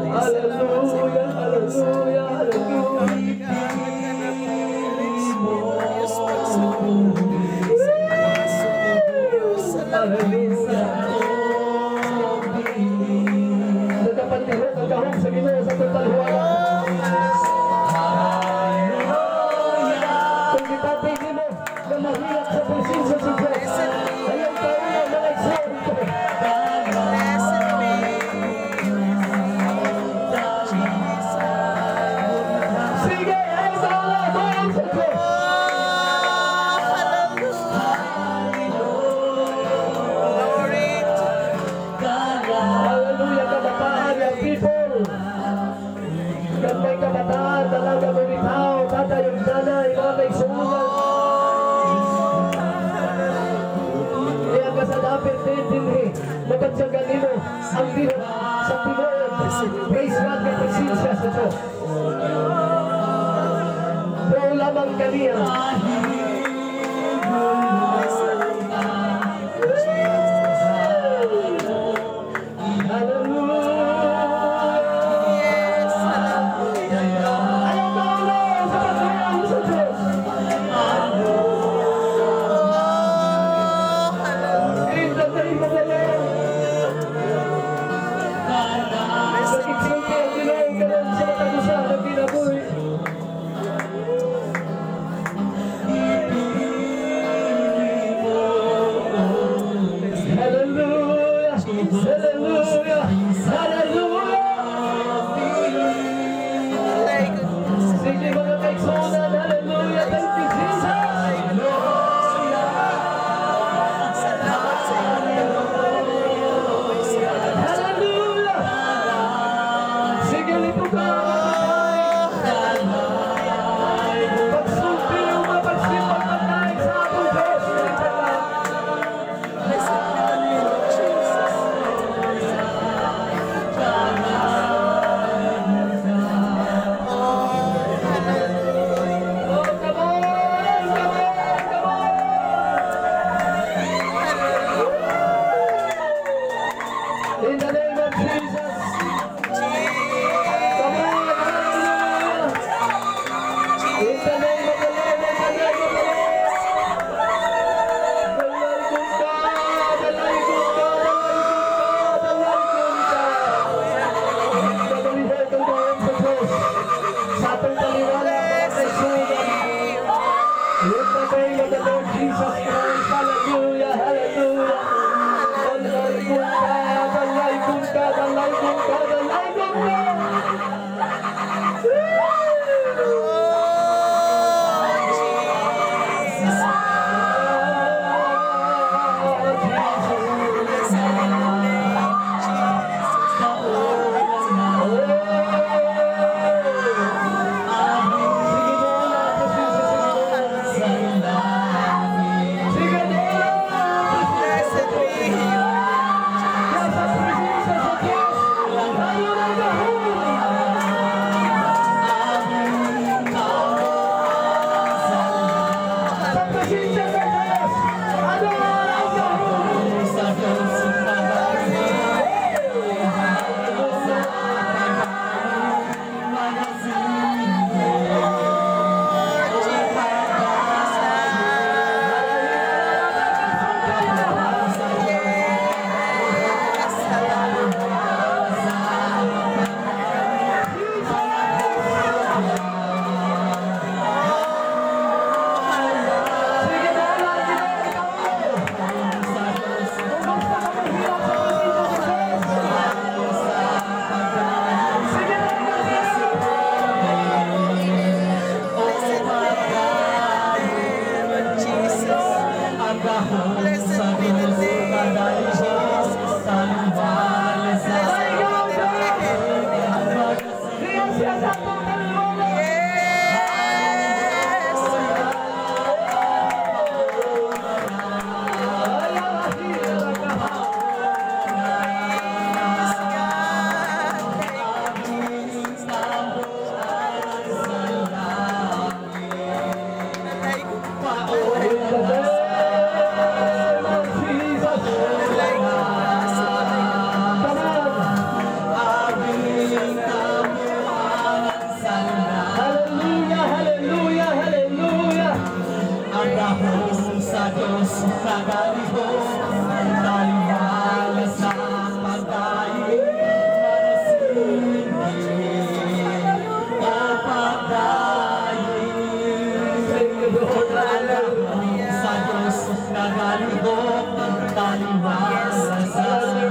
Hallelujah, hallelujah, hallelujah. Hallelujah. Nagkapantihok ang gahom sa Ginoo sa total huwala. Sige, ay tawag sa Diyos. Hallelujah, kabataan ng people. Ganda'y kabataan, talaga bumitaw, tatay yung nanay, mga kaisunan. Kaya ka sa dapit din mabansang ganino, ang dino sa tinood. Praise God, may presensya sa Diyos. Pero lamang kaniya. Sa Diyos nagalihok, taliwala sa